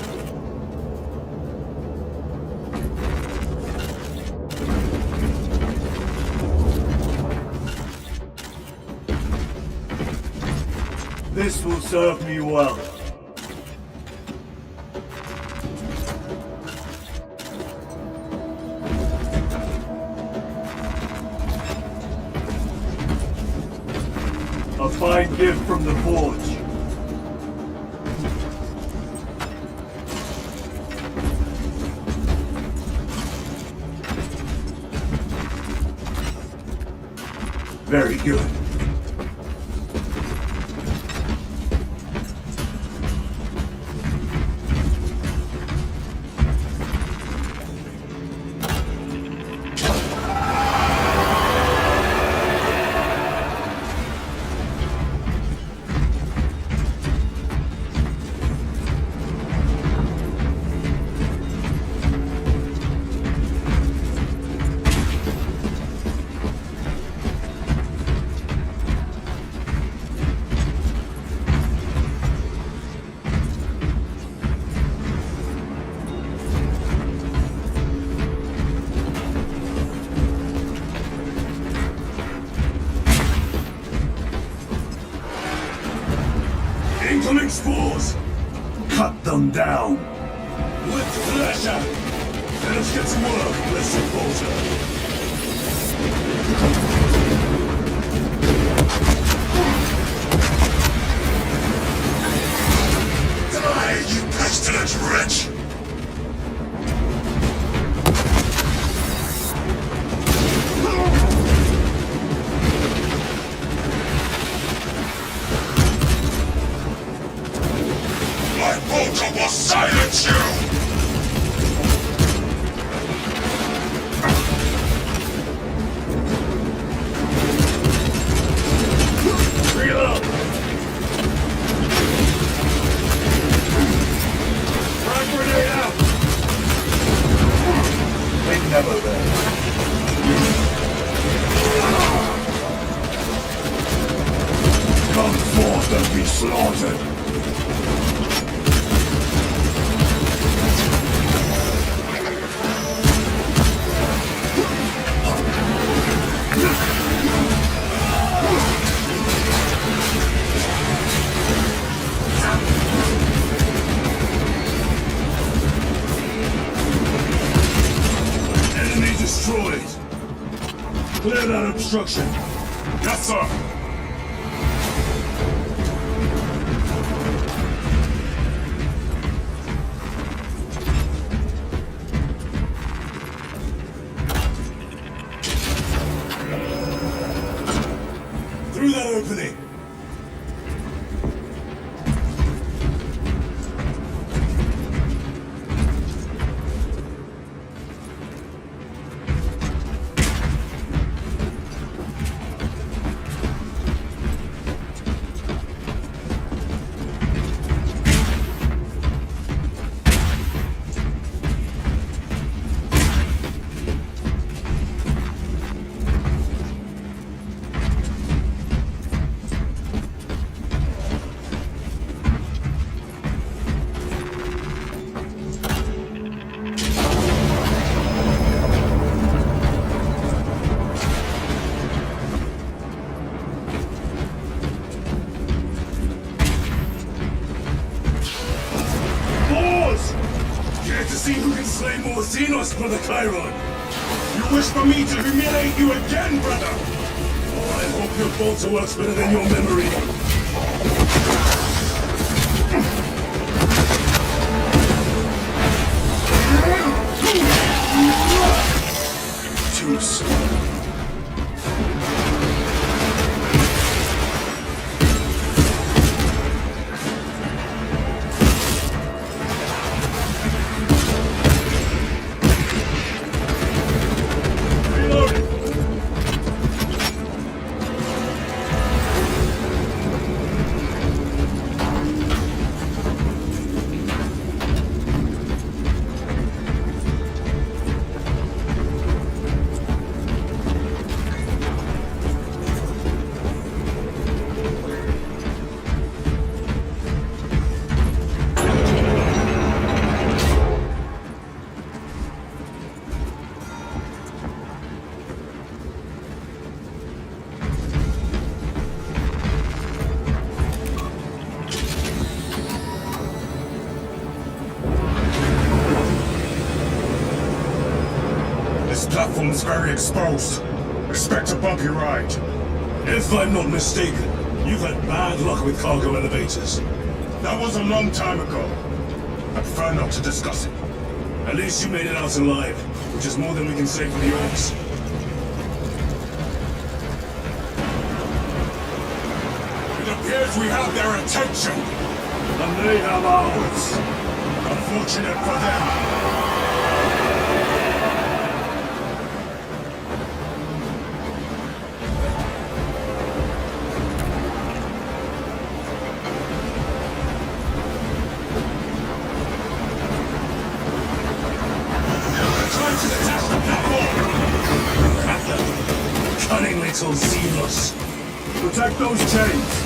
This will serve me well. A fine gift from the forge. Very good. Incoming spores! Cut them down! With pleasure! Let us get to work, blessed Bolter! Die, you pestilent wretch! My bolter will silence you! Reload! Frag grenade out! They never learn. Come forth and be slaughtered! Enemy destroyed! Clear that obstruction! Yes, sir! Through that opening! Xenos, Brother Chiron! You wish for me to humiliate you again, brother? Oh, I hope your bolter works better than your memory. Too soon. This platform's very exposed. Expect a bumpy ride. If I'm not mistaken, you've had bad luck with cargo elevators. That was a long time ago. I prefer not to discuss it. At least you made it out alive, which is more than we can say for the orcs. It appears we have their attention, and they have ours. Unfortunate for them. Cunning little Xenos. Protect those chains.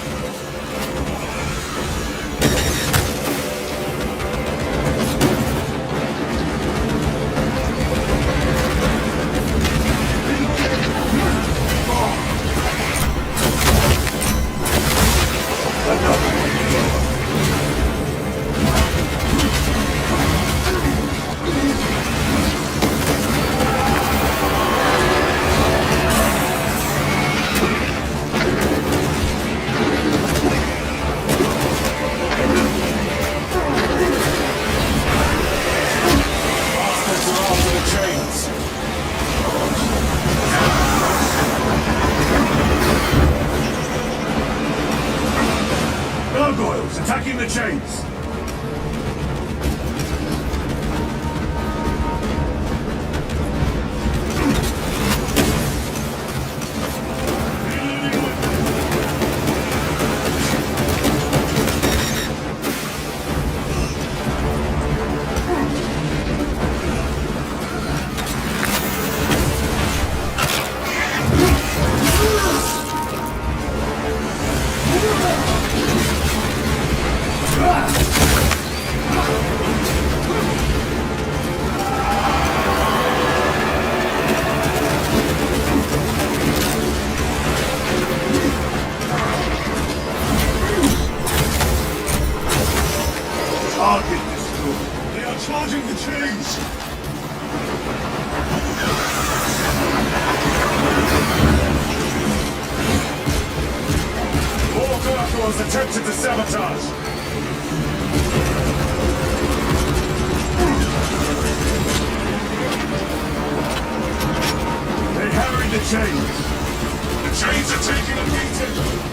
Gargoyles attacking the chains! Target destroyed. They are charging the chains! More gargoyles attempted to sabotage! They harried the chains! The chains are taking a beating!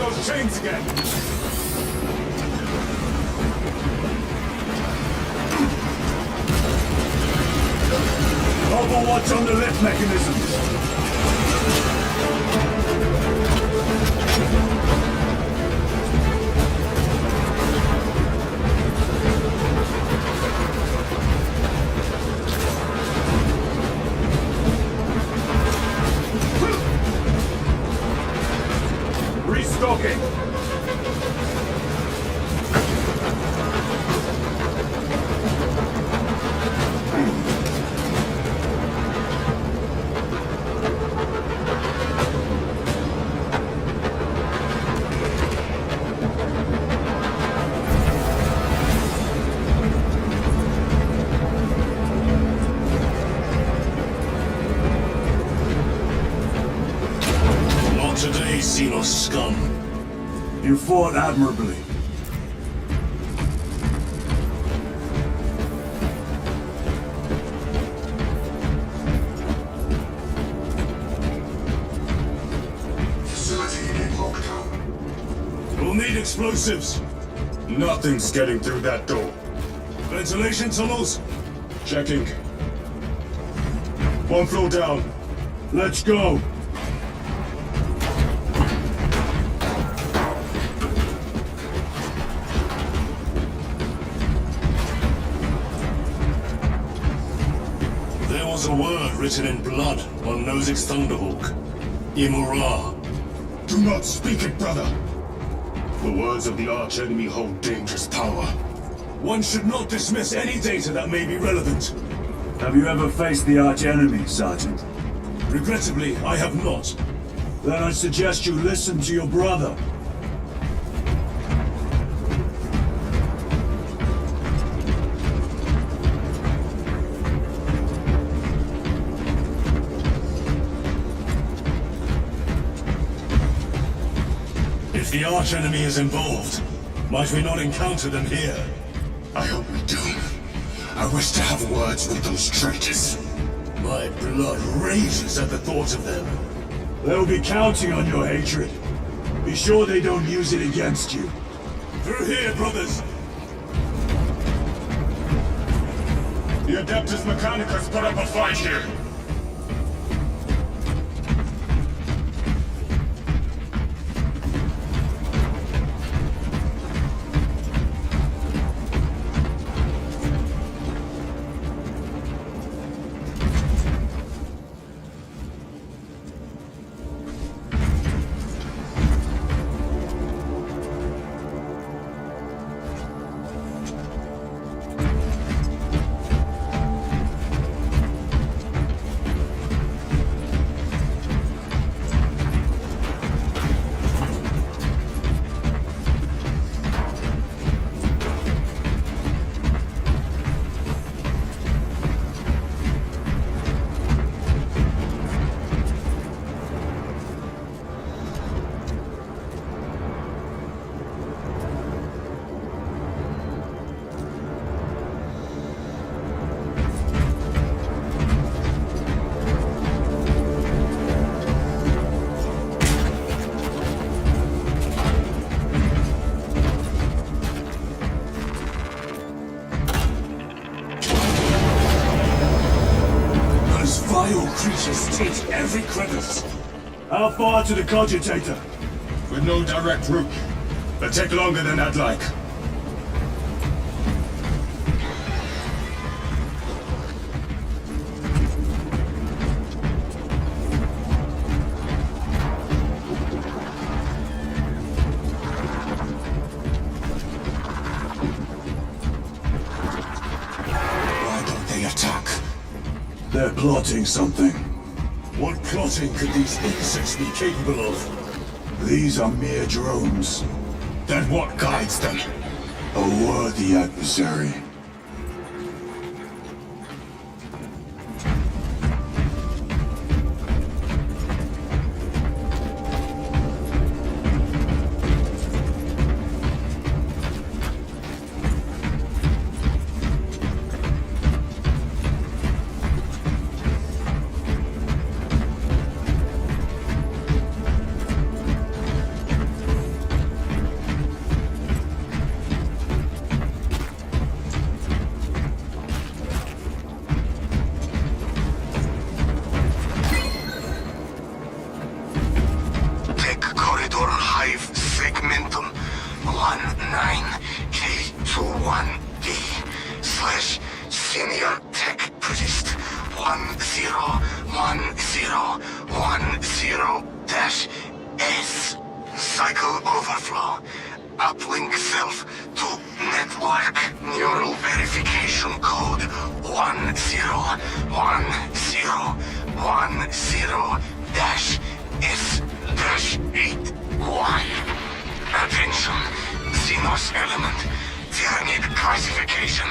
those chains again! Overwatch on the lift mechanisms! Restocking! Not today, Xenos scum. You fought admirably. Facility in lockdown. We'll need explosives. Nothing's getting through that door. Ventilation tunnels? Checking. One floor down. Let's go. There was a word written in blood on Nozick's Thunderhawk. Imura. Do not speak it, brother. The words of the archenemy hold dangerous power. One should not dismiss any data that may be relevant. Have you ever faced the archenemy, Sergeant? Regrettably, I have not. Then I suggest you listen to your brother. If the archenemy is involved, might we not encounter them here? I hope we do. I wish to have words with those traitors. My blood rages at the thought of them. They'll be counting on your hatred. Be sure they don't use it against you. Through here, brothers! The Adeptus Mechanicus put up a fight here. Vile creatures take every crevice. How far to the cogitator? With no direct route. It'll take longer than I'd like. Why don't they attack? They're plotting something. What plotting could these insects be capable of? These are mere drones. Then what guides them? A worthy adversary. 19K21B/Senior Tech Priest 101010-S. Cycle overflow. Uplink self to network. Neural verification code 101010-S-8Y. Attention. Xenos element. Tyranid classification.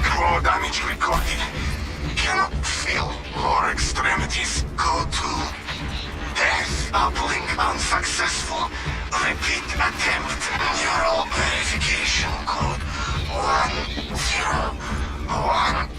Claw damage recorded. Cannot feel lower extremities. Go to death. Uplink unsuccessful. Repeat attempt. Neural verification code 101001.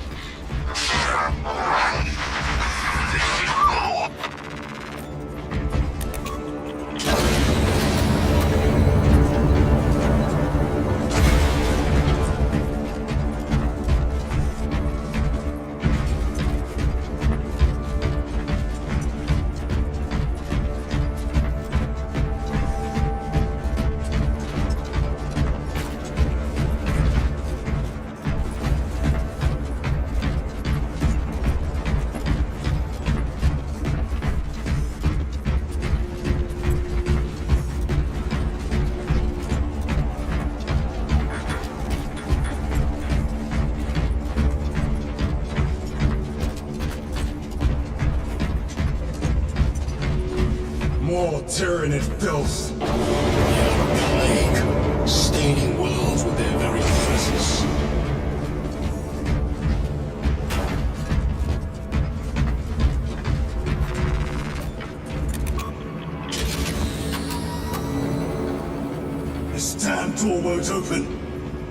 More Tyranid filth. Plague, staining worlds with their very presence. This damn door won't open.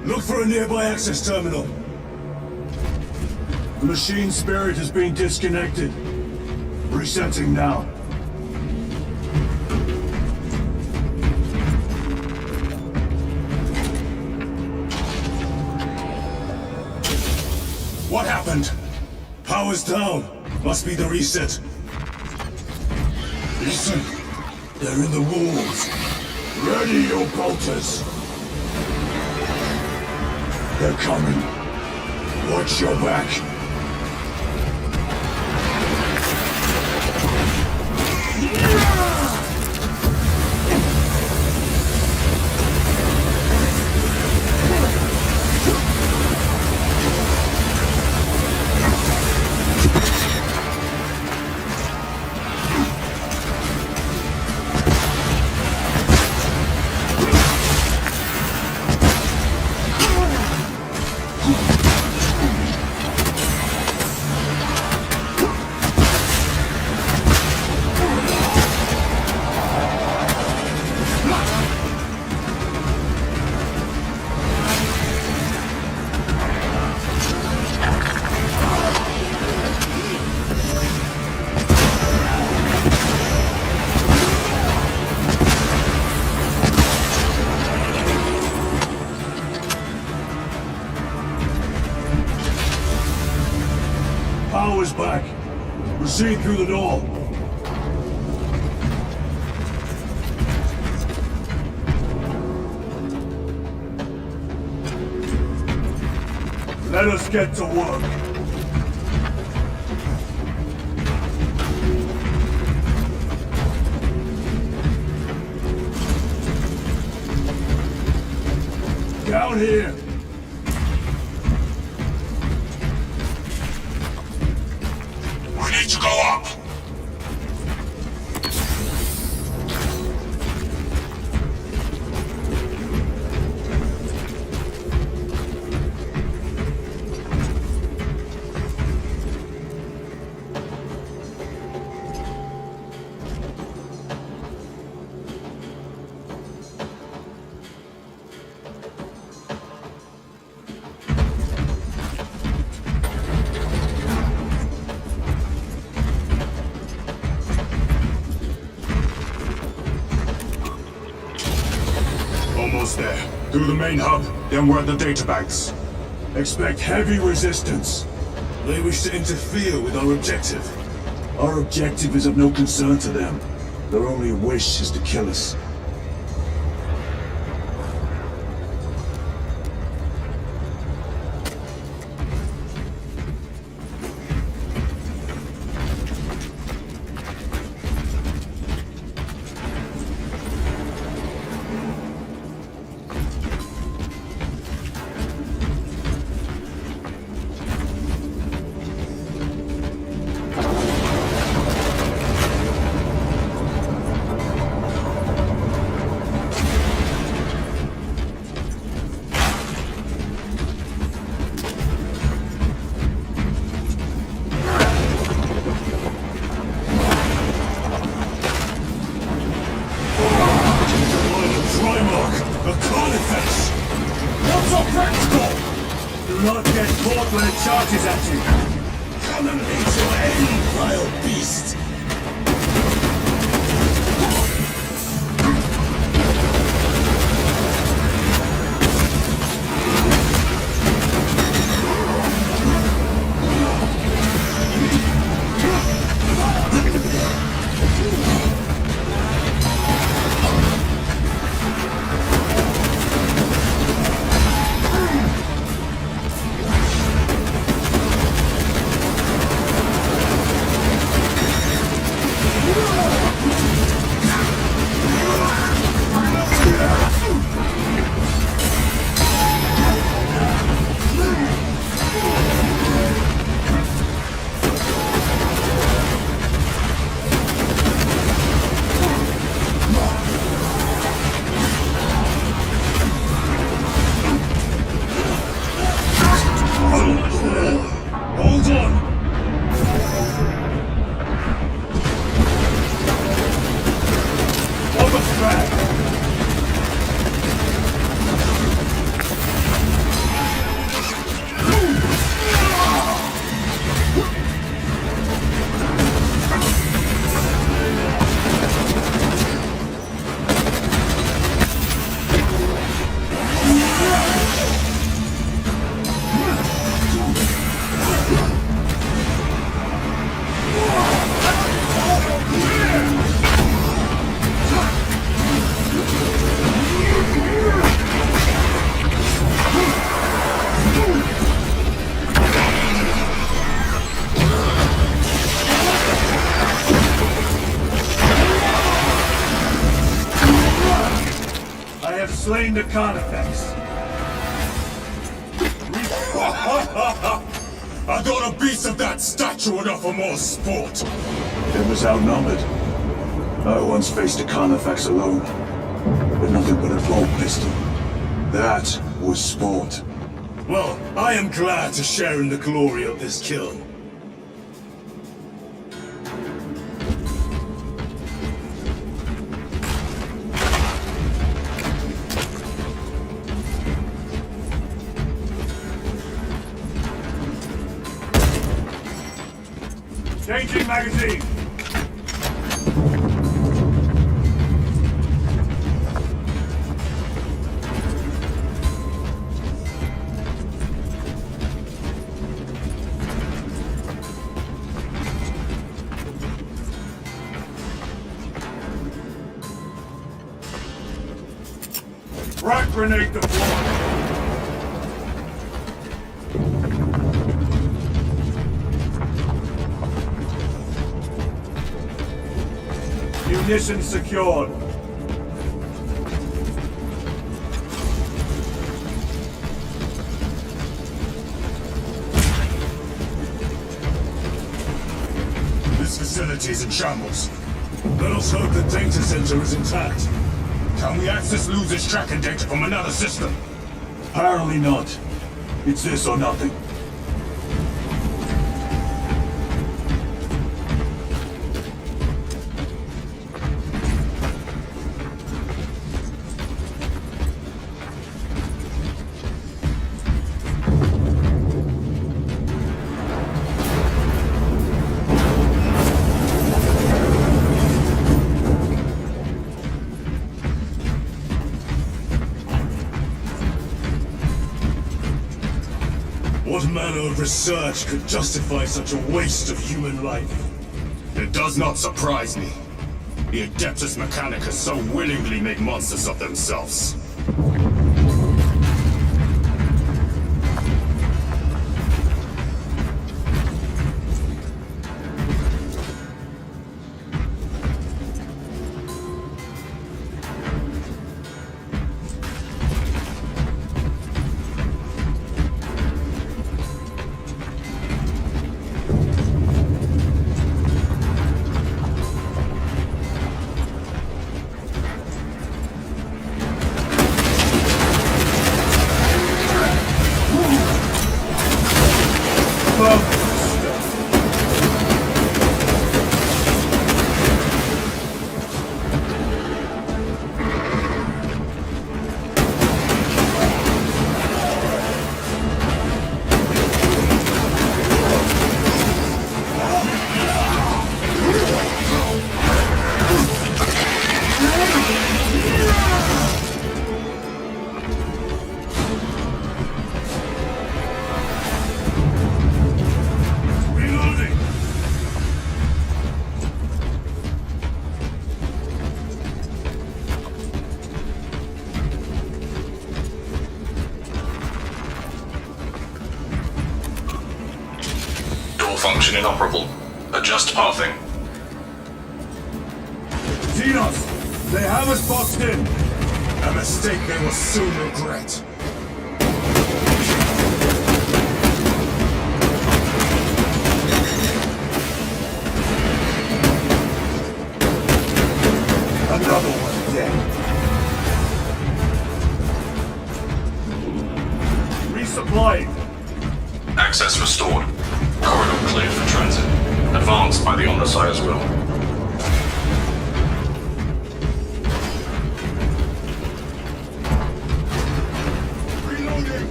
Look for a nearby access terminal. The machine spirit has been disconnected. Resetting now. What happened? Power's down. Must be the reset. Listen. They're in the walls. Ready, you bolters. They're coming. Watch your back. Power's back. Proceed through the door. Let us get to work. Down here. We need to go up. Almost there. Through the main hub, then we're at the databanks. Expect heavy resistance. They wish to interfere with our objective. Our objective is of no concern to them. Their only wish is to kill us. out when it charges at you! Come and meet your end, vile beast! Hold on! Overthrow! I have slain the Carnifex. I thought a beast of that stature would offer more sport. It was outnumbered. I once faced a Carnifex alone, with nothing but a bolt pistol. That was sport. Well, I am glad to share in the glory of this kill. Changing magazine! Frag grenade deployed! Munitions secured. This facility is in shambles. Let us hope the data center is intact. Can we access Luz's tracking data from another system? Apparently not. It's this or nothing. What manner of research could justify such a waste of human life? It does not surprise me. The Adeptus Mechanicus so willingly make monsters of themselves. malfunction inoperable. Adjust pathing. Xenos! They have us boxed in! A mistake they will soon regret. Another one dead. Resupplying. Access restored. Corridor cleared for transit. Advanced by the Omnissiah as well. Reloading.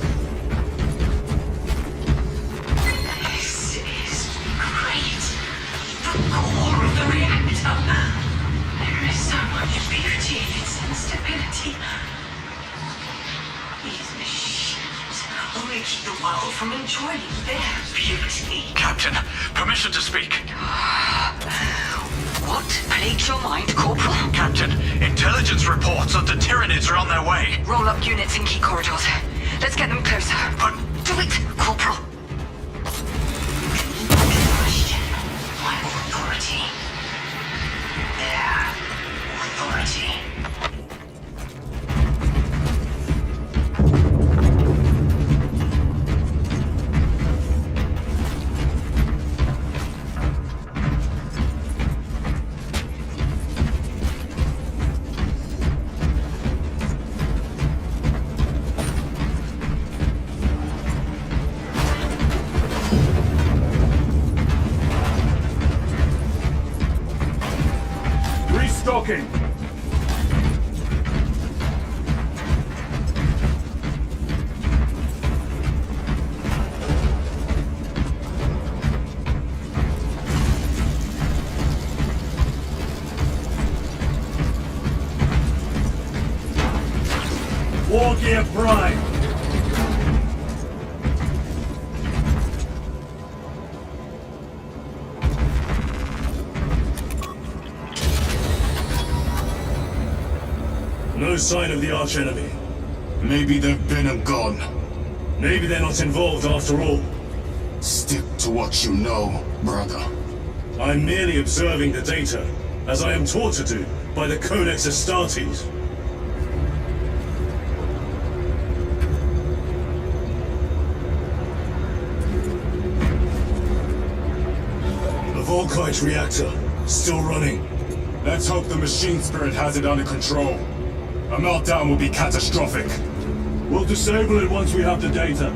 This is great. The core of the reactor. There is so much beauty in its instability. These machines only keep the world from enjoying their beauty. Captain, permission to speak. What plagues your mind, Corporal? Captain, intelligence reports that the Tyranids are on their way. Roll up units in key corridors. Let's get them closer. But Do it, Corporal. Question my authority. Their authority. Restocking. War Gear Prime. No sign of the archenemy. Maybe they've been and gone. Maybe they're not involved after all. Stick to what you know, brother. I'm merely observing the data, as I am taught to do by the Codex Astartes. The Volkite reactor, still running. Let's hope the machine spirit has it under control. A meltdown will be catastrophic. We'll disable it once we have the data.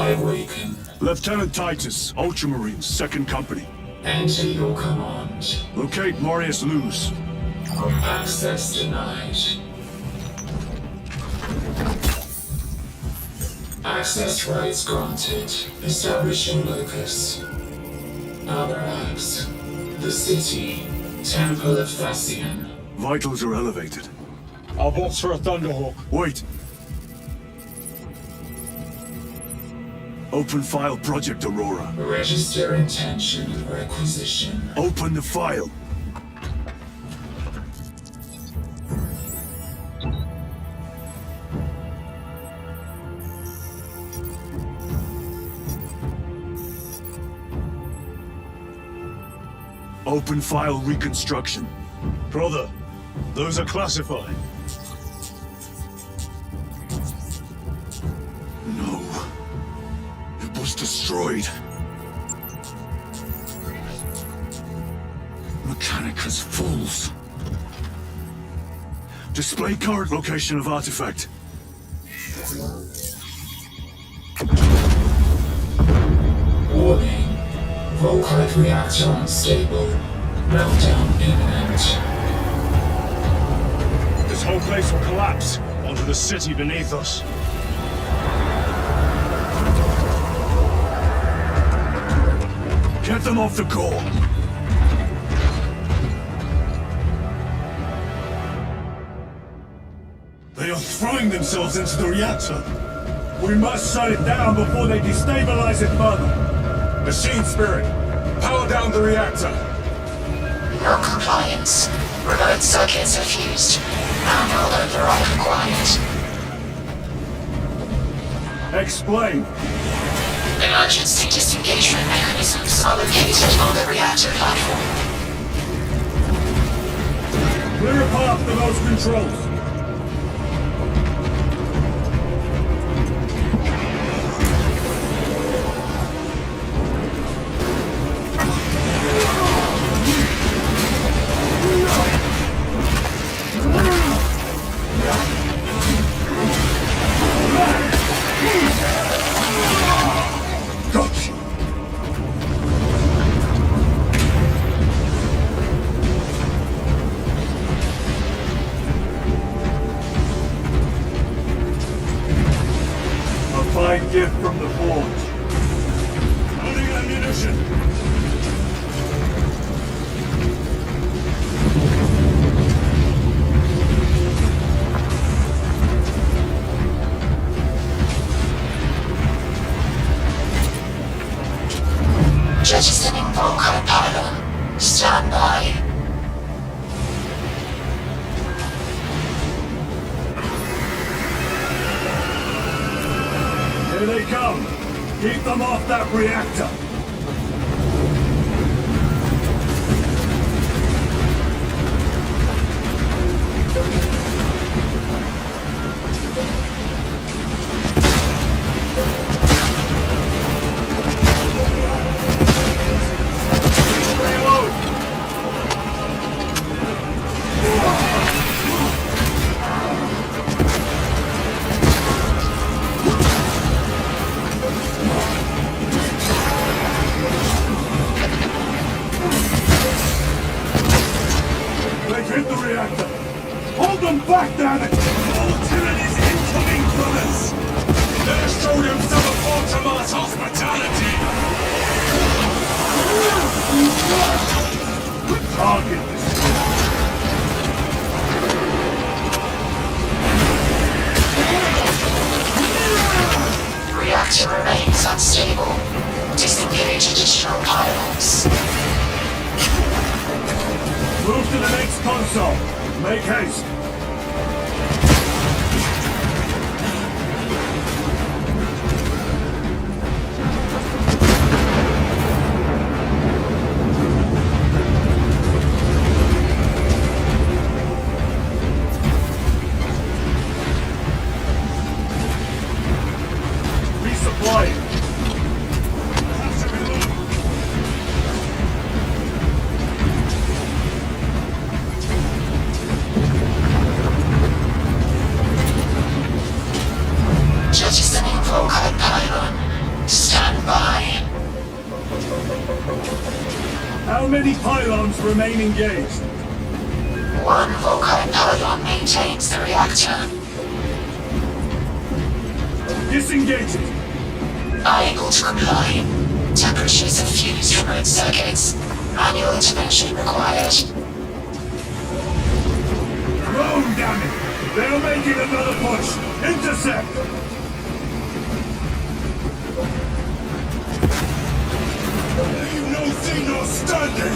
I awaken. Lieutenant Titus, Ultramarines, 2nd Company. Enter your command. Locate Marius Luz. Access denied. Access rights granted. Establishing locus. Avarax. The city. Temple of Thasian. Vitals are elevated. I'll box for a Thunderhawk. Wait. Open file Project Aurora. Register intention requisition. Open the file. Open file reconstruction. Brother, those are classified. No. It was destroyed. Mechanicus fools. Display current location of artifact. Warning. Volkite reactor unstable. Meltdown imminent. This whole place will collapse onto the city beneath us. Get them off the core. They are throwing themselves into the reactor. We must shut it down before they destabilize it further. Machine Spirit, power down the reactor. No compliance. Remote circuits are fused. Manual override required. Explain. Emergency disengagement mechanisms are located on the reactor platform. Clear a path to those controls. Fine gift from the forge. Loading ammunition. Jettisoning Volkite pylon. Stand by. Here they come. Keep them off that reactor. Hold them back, damn it! Ultimate is incoming, brothers! Let us show them some of Ultimate's hospitality! Target Reactor remains unstable. Disengage additional pylons. Move to the next console. Make haste. Resupplying. How many pylons remain engaged? One Volkite pylon maintains the reactor. Disengage it. Unable to comply. Temperatures have fused remote circuits. Manual intervention required. Rome, damn it! They're making another push! Intercept! Leave no Xeno standing!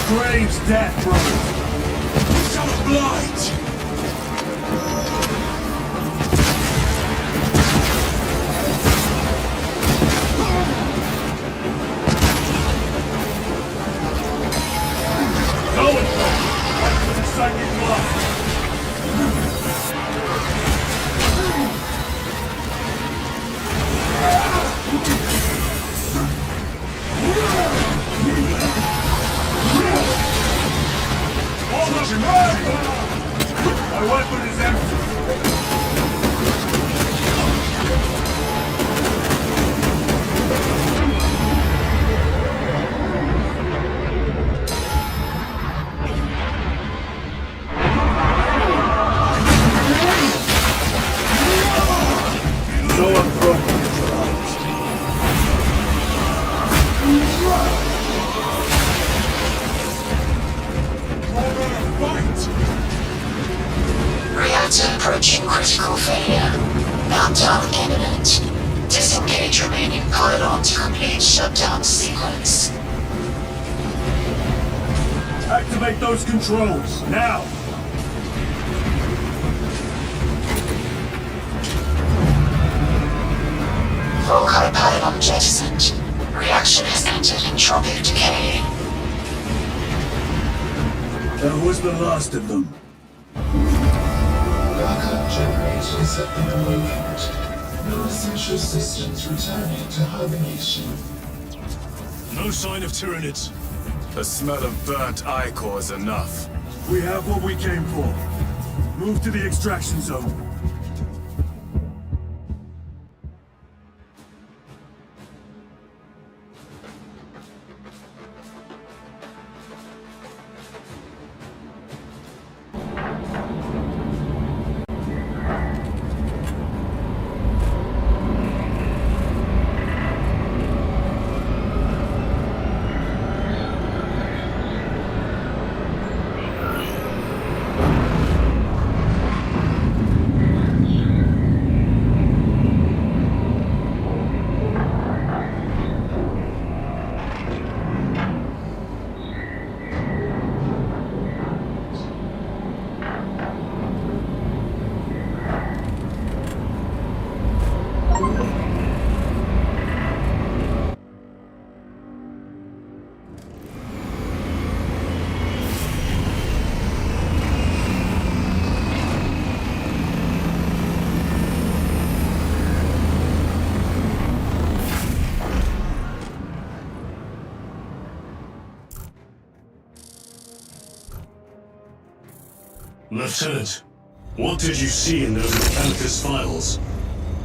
Craves death, brothers. Son of blight! Going for it. Wait for the second blood. My weapon is empty. No one broke my Reactor approaching critical failure. Meltdown imminent. Disengage remaining pylon to complete shutdown sequence. Activate those controls, now! Volkite pylon jettisoned. Reaction has entered entropic decay. That was the last of them. Backup generators have been awakened. No essential systems returning to hibernation. No sign of Tyranids. The smell of burnt ichor is enough. We have what we came for. Move to the extraction zone. Lieutenant, what did you see in those Mechanicus files?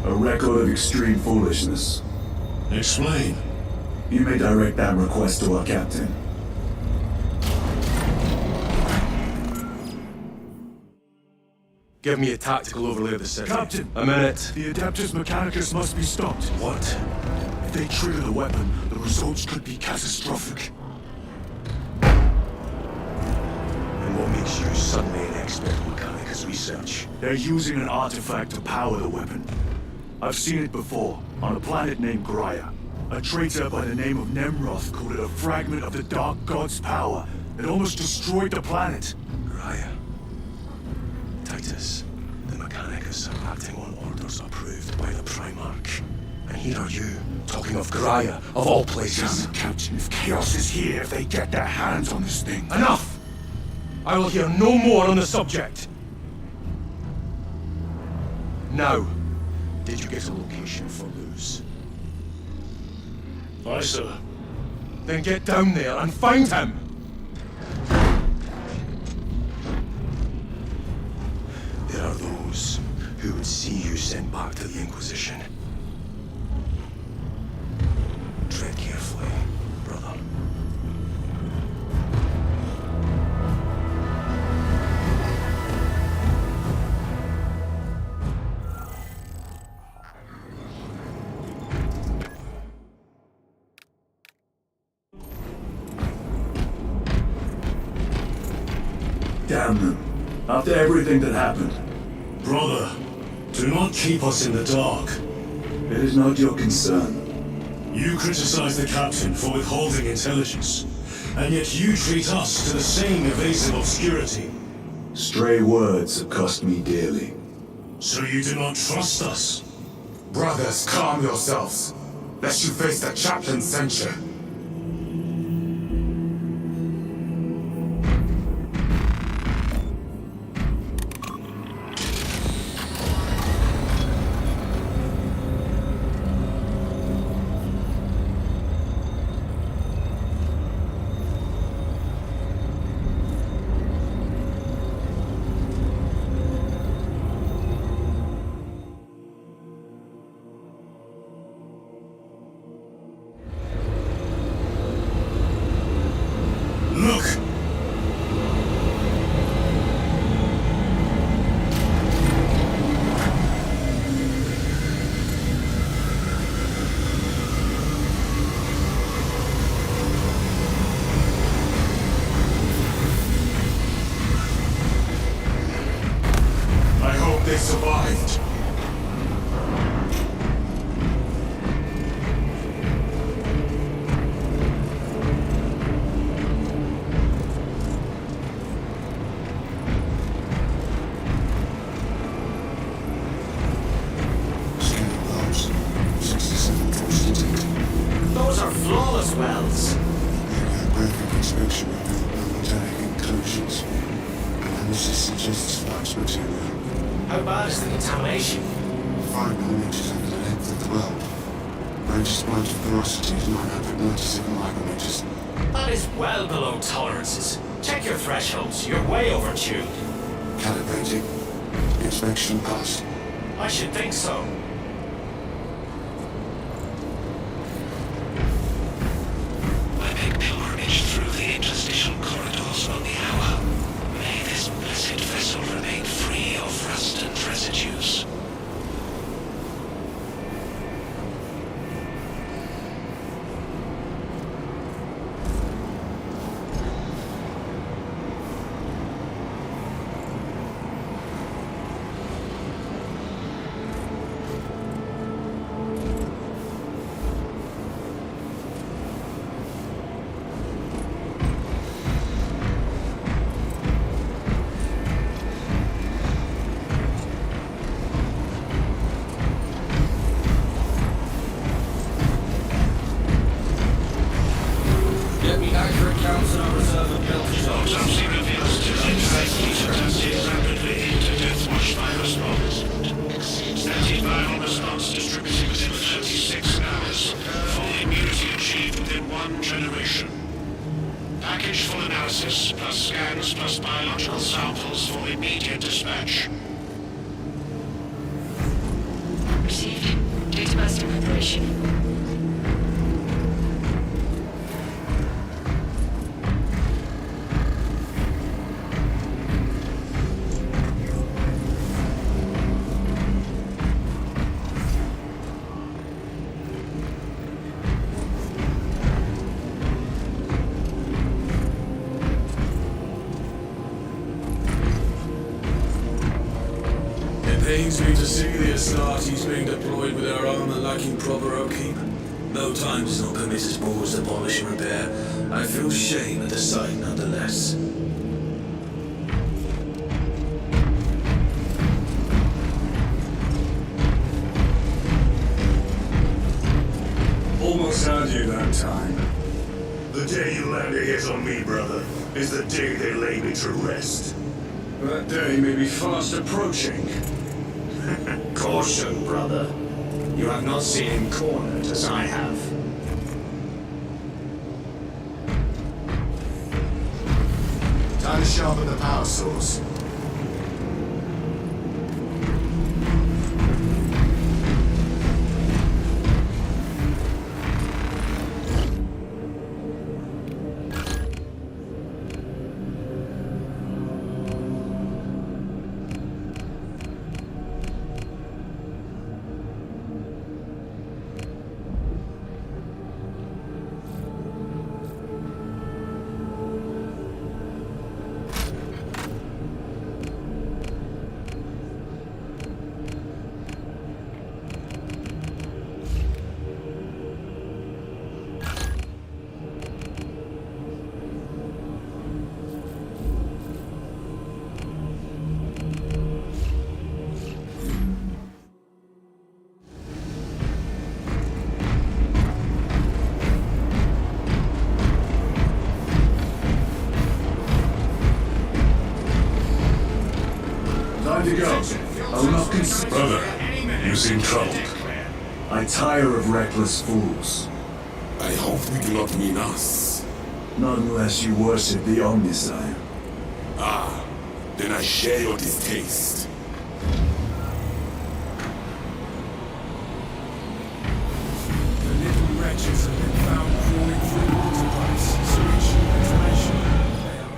A record of extreme foolishness. Explain. You may direct that request to our captain. Give me a tactical overlay of the city. Captain! A minute. The Adeptus Mechanicus must be stopped. What? If they trigger the weapon, the results could be catastrophic. And what makes you suddenly an expert in Mechanicus research? They're using an artifact to power the weapon. I've seen it before, on a planet named Graia. A traitor by the name of Nemroth called it a fragment of the Dark God's power that almost destroyed the planet. Graia. Titus, the Mechanicus are acting on orders approved by the Primarch. And here are you, talking of Graia, of all places. Damn it, Captain, if Chaos is here, if they get their hands on this thing... Enough! I will hear no more on the subject. Now, did you get a location for Luz? Aye, sir. Then get down there and find him! There are those who would see you sent back to the Inquisition. Tread carefully, brother. Damn them. After everything that happened. Brother, do not keep us in the dark. It is not your concern. You criticize the captain for withholding intelligence, and yet you treat us to the same evasive obscurity. Stray words have cost me dearly. So you do not trust us? Brothers, calm yourselves, lest you face the chaplain's censure. Look! I hope they survived. Those are flawless wells. Radiographic inspection revealed no metallic inclusions. Analysis suggests flash material. How bad is the contamination? 5mm over the length of the well. Range spike of porosity is 997 micrometers. That is well below tolerances. Check your thresholds. You're way overtuned. Calibrating. Inspection passed. I should think so. I make pilgrimage through the interstitial corridors on the hour. May this blessed vessel remain free of rust and residues. Get me accurate counts and I'll reserve a bill to show. Autopsy reveals disease mutated rapidly into Deathwatch virus bombs. Antiviral response distributed within 36 hours. Full immunity achieved within 1 generation. Package full analysis, plus scans, plus biological samples for immediate dispatch. Received. Database in preparation. It pains me to see the Astartes being deployed with their armor lacking proper upkeep. Though time does not permit us Moors to polish and repair, I feel shame at the sight nonetheless. Almost had you that time. The day you land a hit on me, brother, is the day they lay me to rest. That day may be fast approaching. Caution, brother. You have not seen him cornered as I have. Time to sharpen the power source. Time to go. I will not Brother, you seem troubled. I tire of reckless fools. I hope we do not mean us. Not unless you worship the Omniscient. Ah, then I share your distaste. The little wretches have been found crawling through water pipes, sewage, ventilation. They are...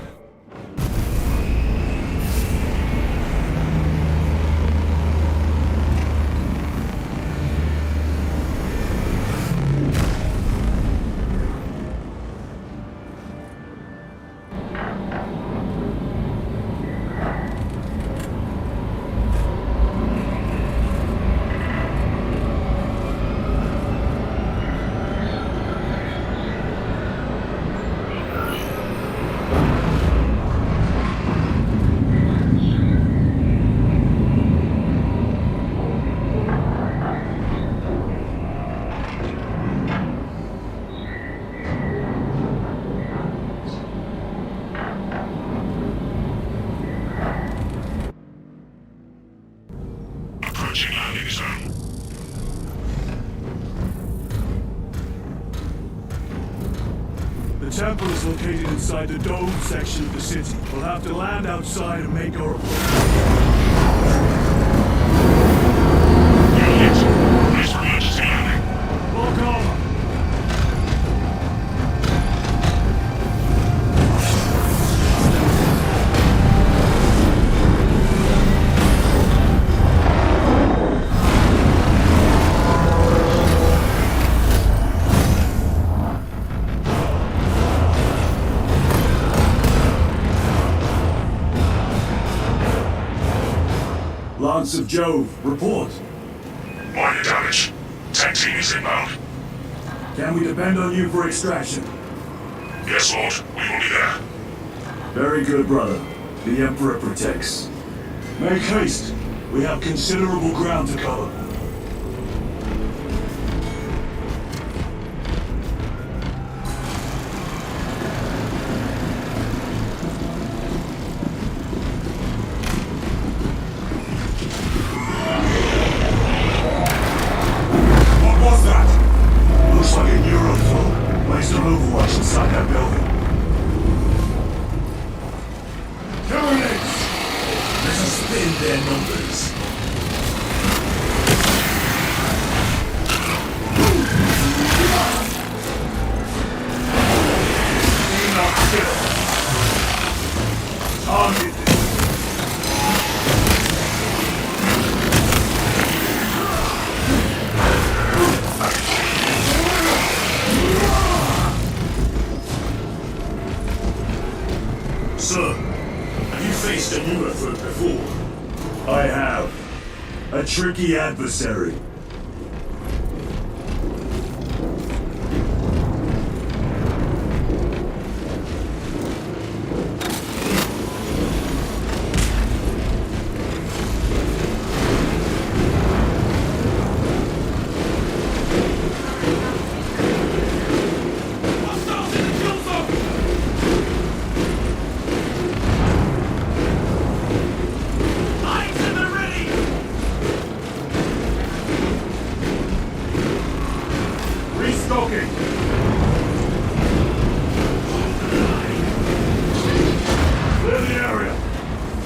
Approaching landing zone. The temple is located inside the dome section of the city. We'll have to land outside and make our approach. Unit, brace for emergency landing. Lock armor! Lance of Jove, report. Minor damage. Tech team is inbound. Can we depend on you for extraction? Yes, Lord. We will be there. Very good, brother. The Emperor protects. Make haste. We have considerable ground to cover. What was that? Looks like a Euroflow. Placed on overwatch inside that building. Terminates! Let us spin their numbers. Do not kill. Target. Sir, have you faced a Euroflow before? I have. A tricky adversary. Restocking! Clear the area!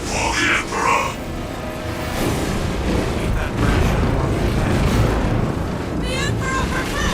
For the Emperor! Keep that ration while you can. The Emperor protects!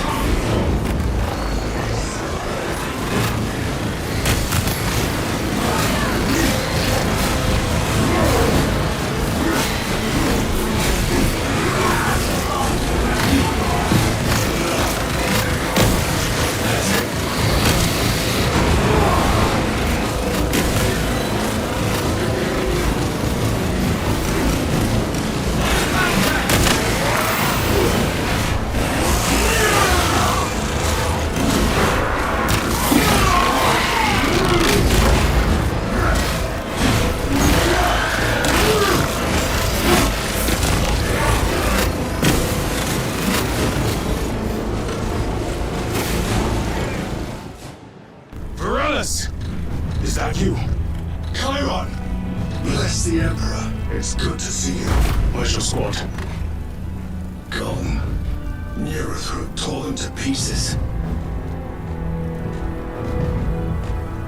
Is that you? Chiron! Bless the Emperor. It's good to see you. Where's your squad? Gone. Neurathroat tore them to pieces.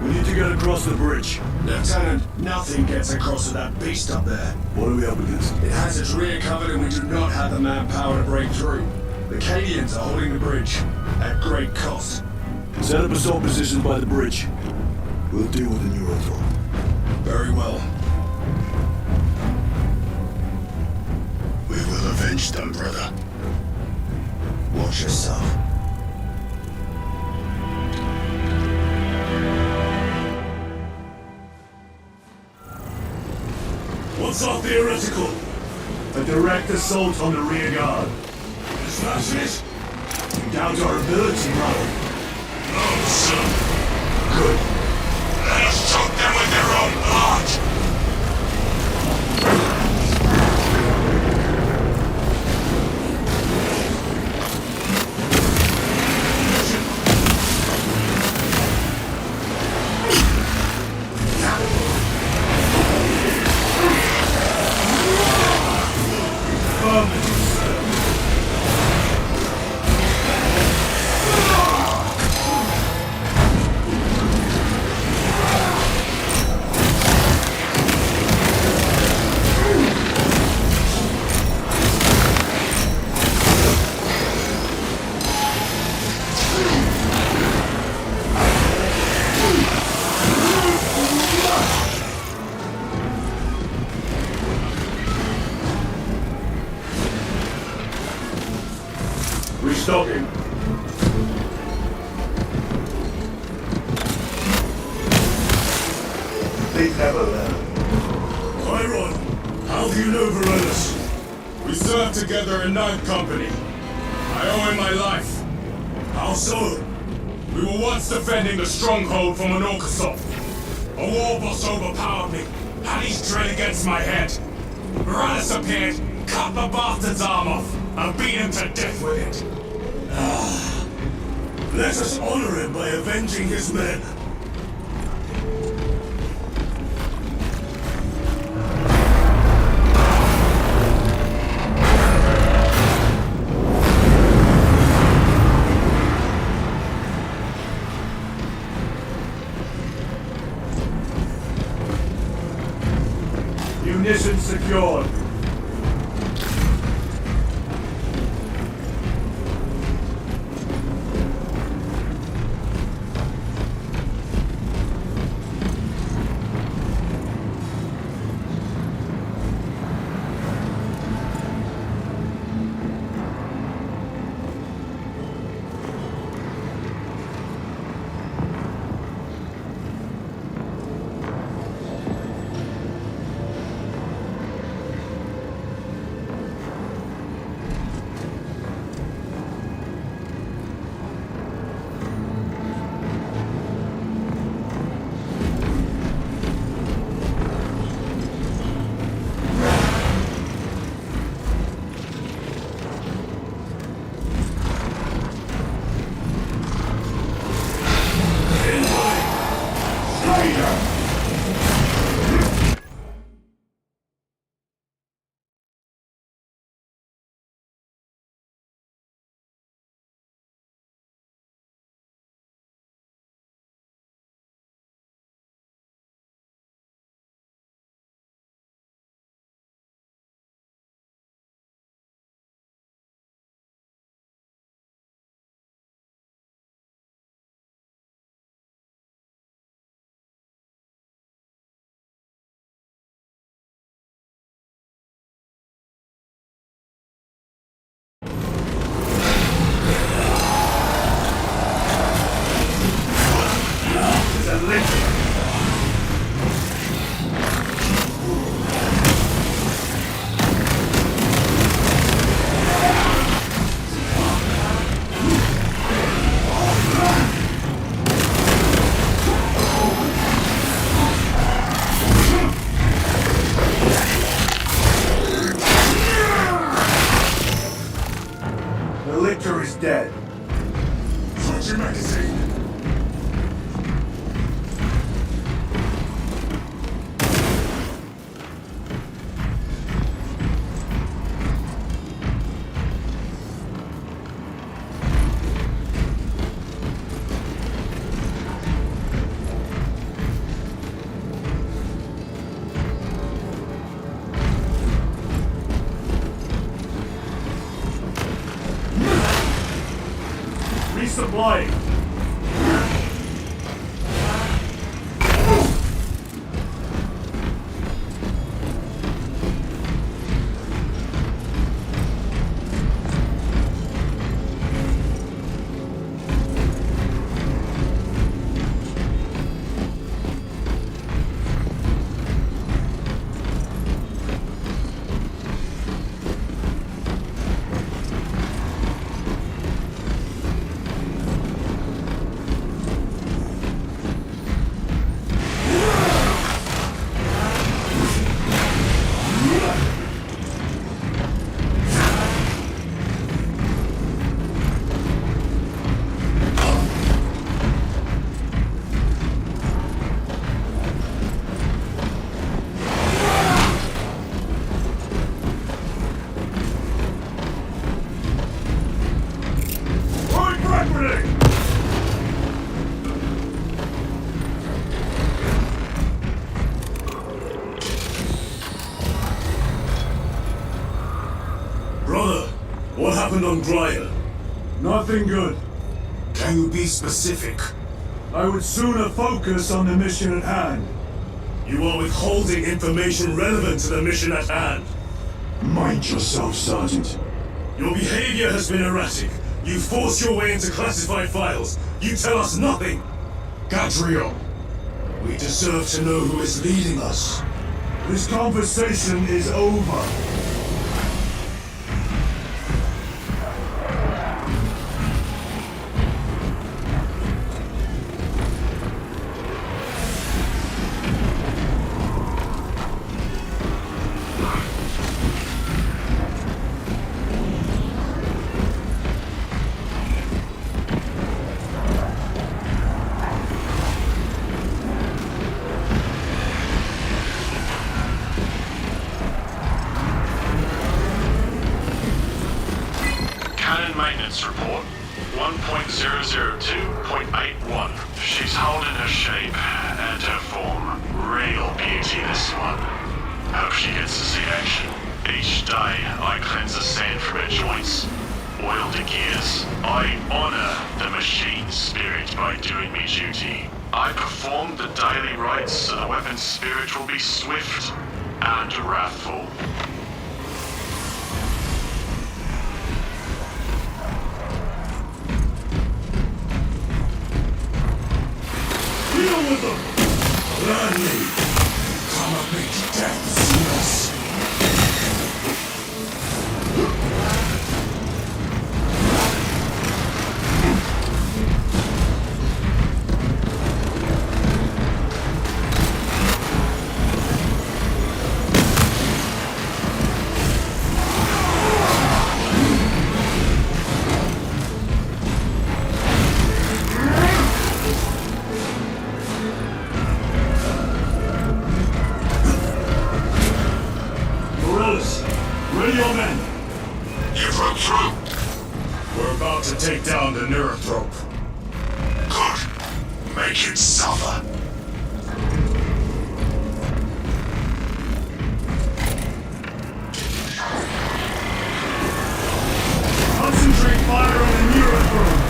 We need to get across the bridge. Lieutenant, nothing gets across to that beast up there. What are we up against? It has its rear covered and we do not have the manpower to break through. The Cadians are holding the bridge, at great cost. Set up assault positions by the bridge. We'll deal with the Neurathroat. Very well. We will avenge them, brother. Watch yourself. What's our theoretical? A direct assault on the rear guard. Is that it? You doubt our ability, brother. No, son. Good. Let us choke them with their own blood! Restocking. They never learn. Chiron, how do you know Varelis? We served together in 9th Company. I owe him my life. How so? We were once defending the stronghold from an Orcasoft. A war boss overpowered me, had his dread against my head. Varelis appeared, cut the bastard's arm off, and beat him to death with it. Let us honor him by avenging his men. Munitions secured. Watch your magazine. Resupplying. Brother, what happened on Gryer? Nothing good. Can you be specific? I would sooner focus on the mission at hand. You are withholding information relevant to the mission at hand. Mind yourself, Sergeant. Your behavior has been erratic. You force your way into classified files. You tell us nothing. Gadriel, we deserve to know who is leading us. This conversation is over. Cannon maintenance report 1.002.81. She's holding her shape and her form. Real beauty, this one. Hope she gets to see action. Each day, I cleanse the sand from her joints, oil the gears. I honor the machine spirit by doing me duty. I perform the daily rites so the weapon's spirit will be swift and wrathful. Deal with them! Learn me! Come and make death see us! Ready your men. You broke through. We're about to take down the Neurothrope. Good. Make it suffer. Concentrate fire on the Neurothrope.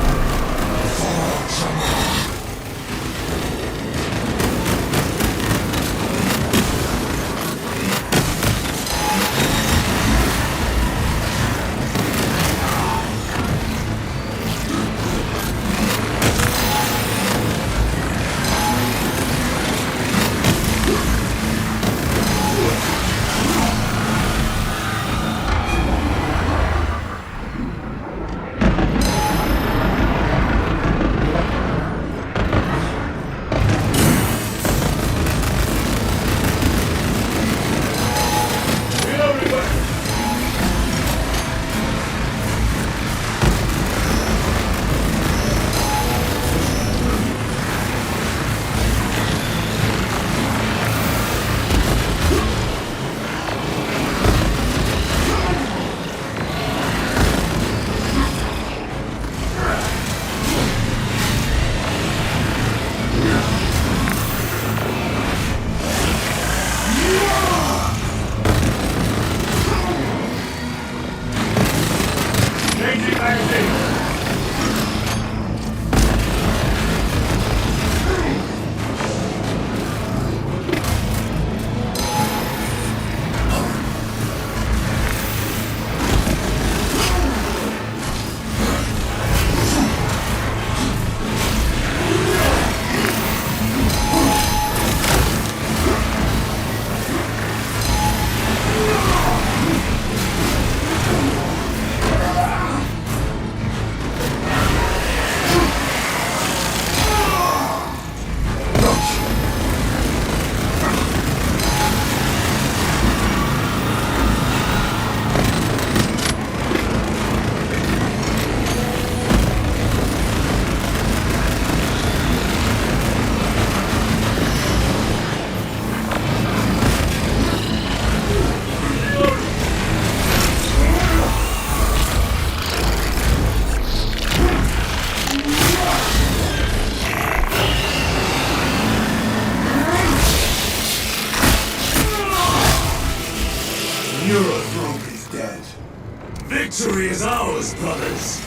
ours, brothers!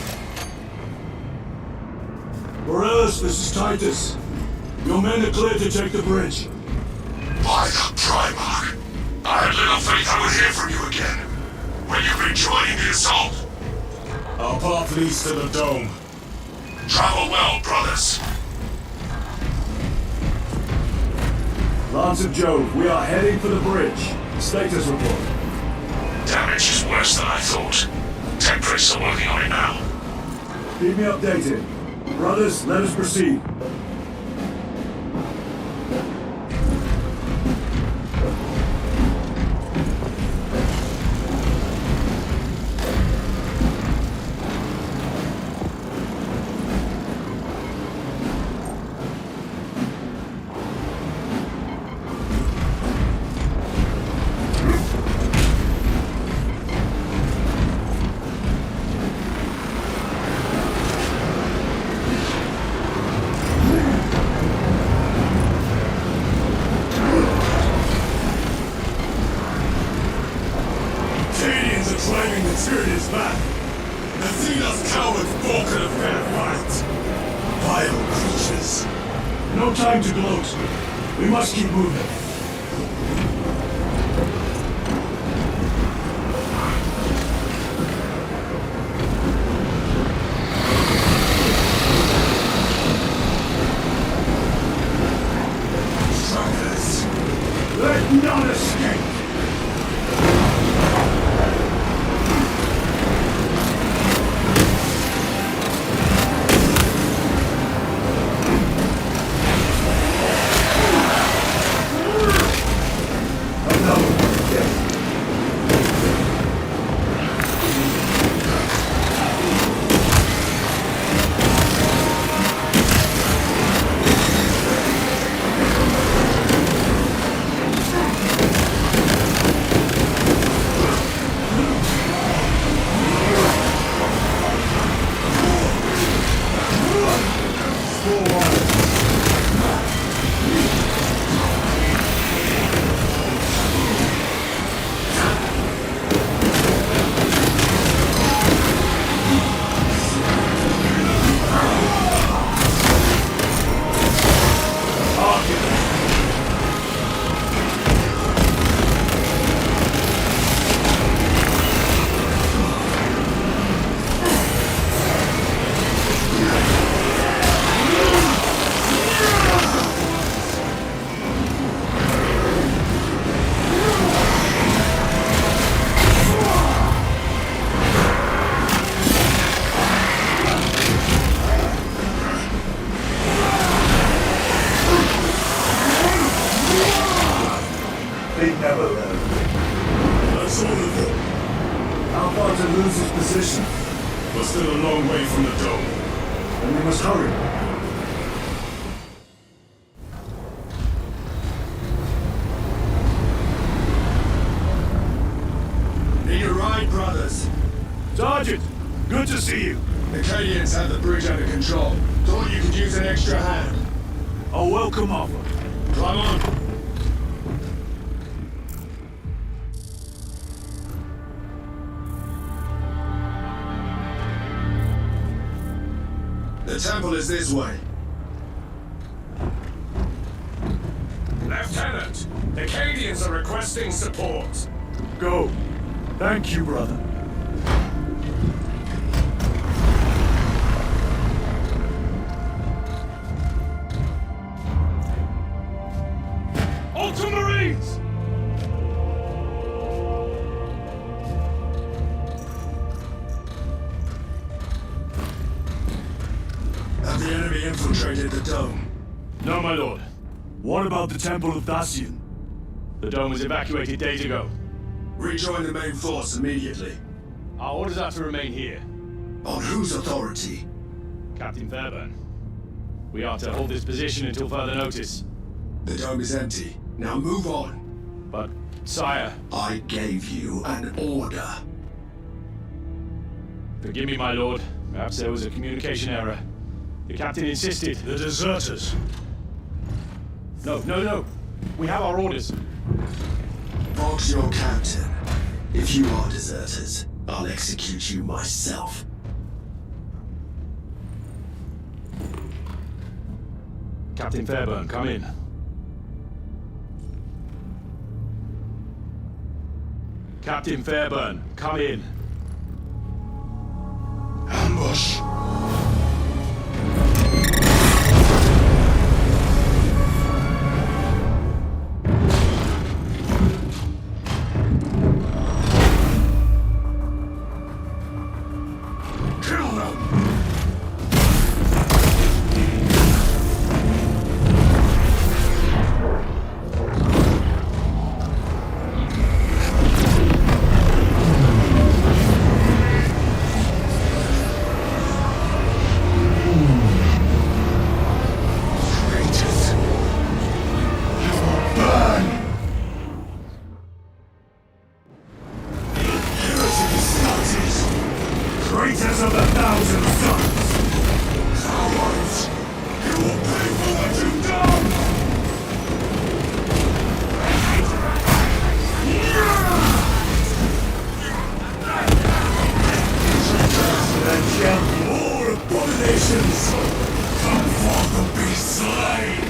Morellis, this is Titus. Your men are clear to take the bridge. By the Primarch! I had little faith I would hear from you again. When you've been joining the assault. Our path leads to the dome. Travel well, brothers. Lance of Jove, we are heading for the bridge. Status report. Damage is worse than I thought. Temperatures are working on it now. Keep me updated. Brothers, let us proceed. Claiming the tyranny is back. The Xenos cowards balking a fair fight. Vile creatures. No time to gloat. We must keep moving. Traitors. Let none escape! They never learn. That's all of them. How far to lose his position? We're still a long way from the dome. Then we must hurry. Need a ride, brothers. Sergeant, good to see you. The Cadians have the bridge under control. Thought you could use an extra hand. A welcome offer. Climb on. The temple is this way. Lieutenant, the Cadians are requesting support. Go. Thank you, brother. Ultramarines! Have the enemy infiltrated the dome? No, my lord. What about the Temple of Dacian? The dome was evacuated days ago. Rejoin the main force immediately. Our orders are to remain here. On whose authority? Captain Fairburn. We are to hold this position until further notice. The dome is empty. Now move on. But, sire... I gave you an order. Forgive me, my lord. Perhaps there was a communication error. The captain insisted. The deserters. No. We have our orders. Vox your captain. If you are deserters, I'll execute you myself. Captain Fairburn, come in. Captain Fairburn, come in. Ambush! Kill them! Traitors of the thousand suns! Cowards! You will pay for what you've done! More abominations! Come forth and be slain!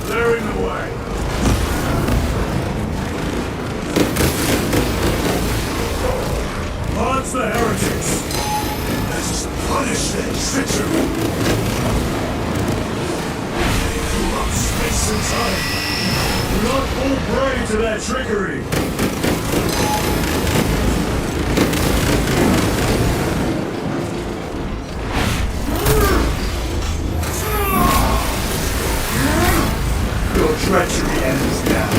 Clearing the way. Launch the heretics! Let us punish their treachery! They corrupt space and time! Do not fall prey to their trickery! Your treachery ends now.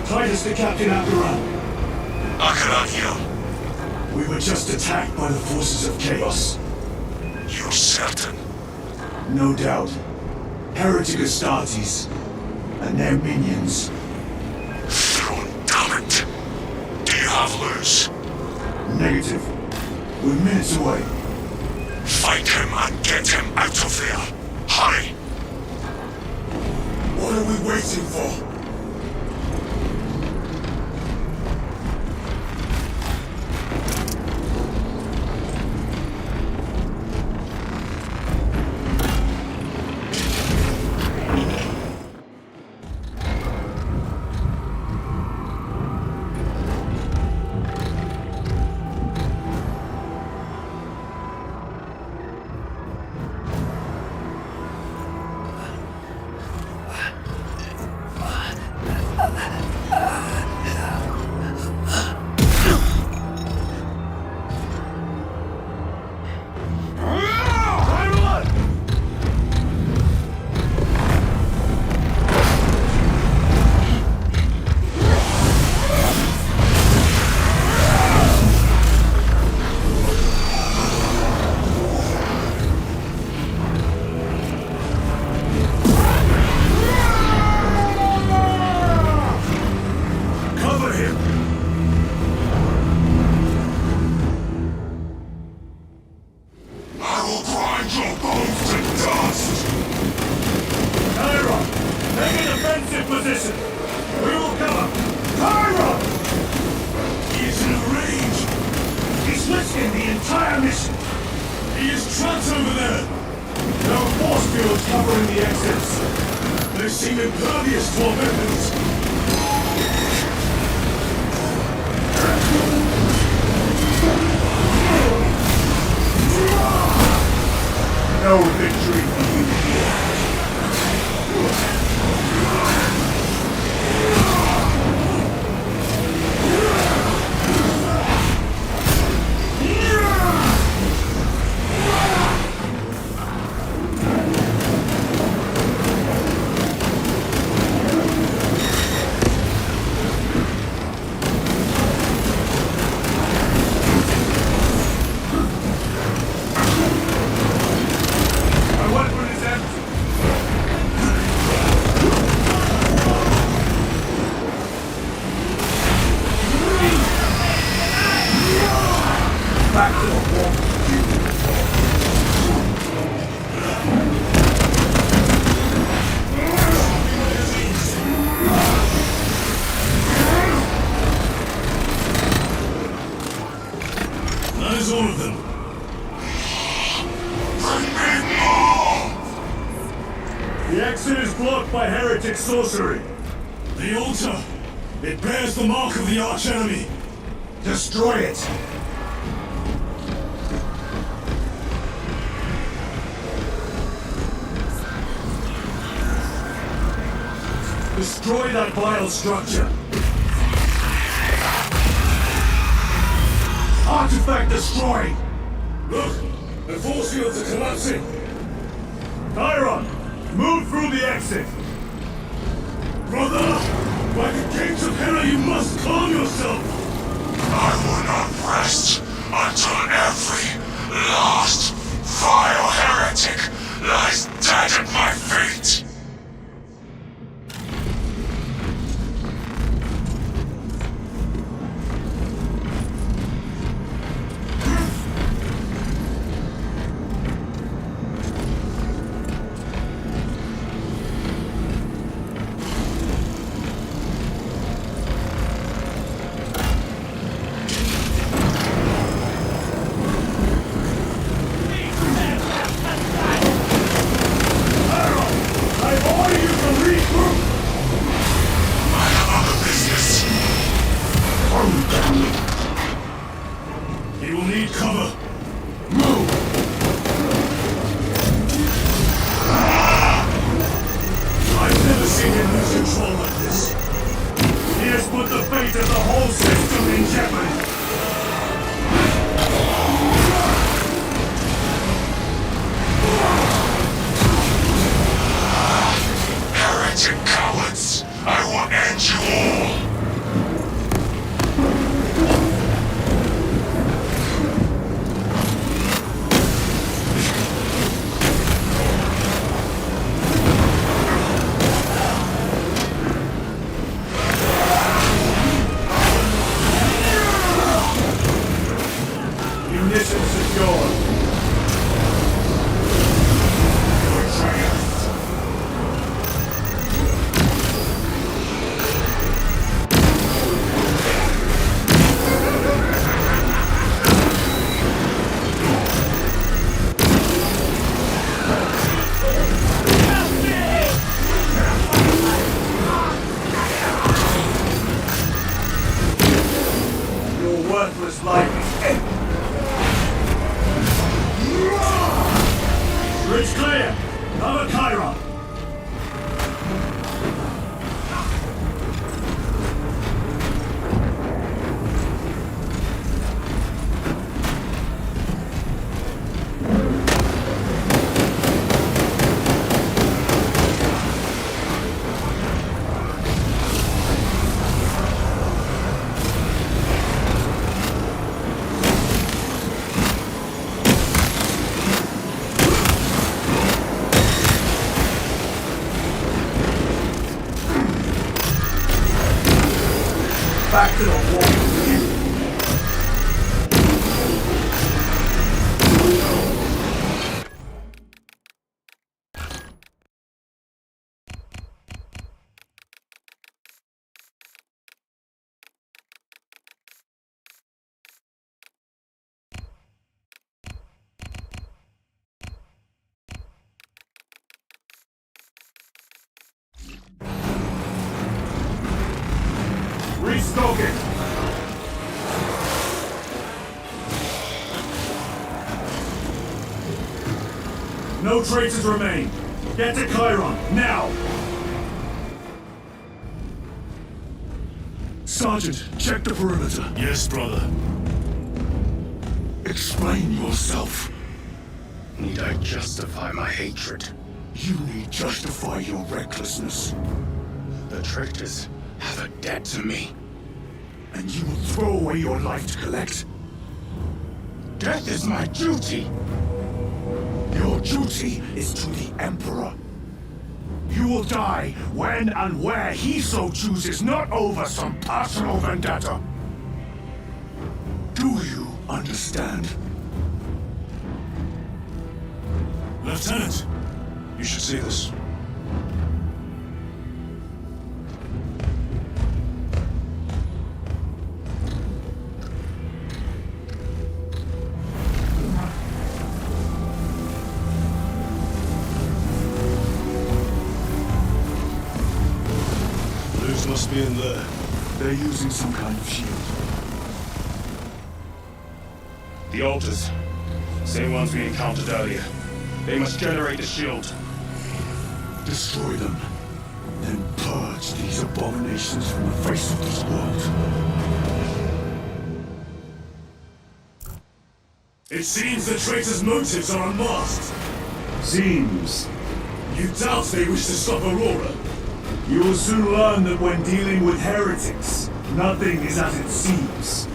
Titus to Captain Abduran. Akarakia, We were just attacked by the forces of chaos. you're certain? No doubt. Heretic Astartes and their minions. Thrown damn it. Do you have loose? Negative. We're minutes away. Find him and get him out of there. Hurry. What are we waiting for? No victory for you. Back to the wall. That is all of them. The exit is blocked by heretic sorcery. The altar. It bears the mark of the archenemy. Destroy it. Destroy that vile structure. Artifact destroyed. Look! The force fields are collapsing! Chiron, move through the exit. Brother! By the gates of Hera, you must calm yourself! I will not rest until every last vile heretic lies dead at my feet! He will need cover. I've never seen him lose control like this. He has put the fate of the whole system in jeopardy. Heretic cowards! I will end you all! Munitions secured. Your worthless life is ended. Bridge clear! Cover Chiron! Back to the wall. Restoke it! No traitors remain. Get to Chiron, now! Sergeant, check the perimeter. Yes, brother. Explain yourself. Need I justify my hatred? You need justify your recklessness. The traitors have a debt to me. And you will throw away your life to collect? Death is my duty! Your duty is to the Emperor. You will die when and where he so chooses, not over some personal vendetta. Do you understand. Lieutenant, you should see this. Luz must be in there. They're using some kind of shield. The altars. Same ones we encountered earlier. They must generate a shield. Destroy them. Then purge these abominations from the face of this world. It seems the traitors' motives are unmasked. Seems. You doubt they wish to stop Aurora? You will soon learn that when dealing with heretics, nothing is as it seems.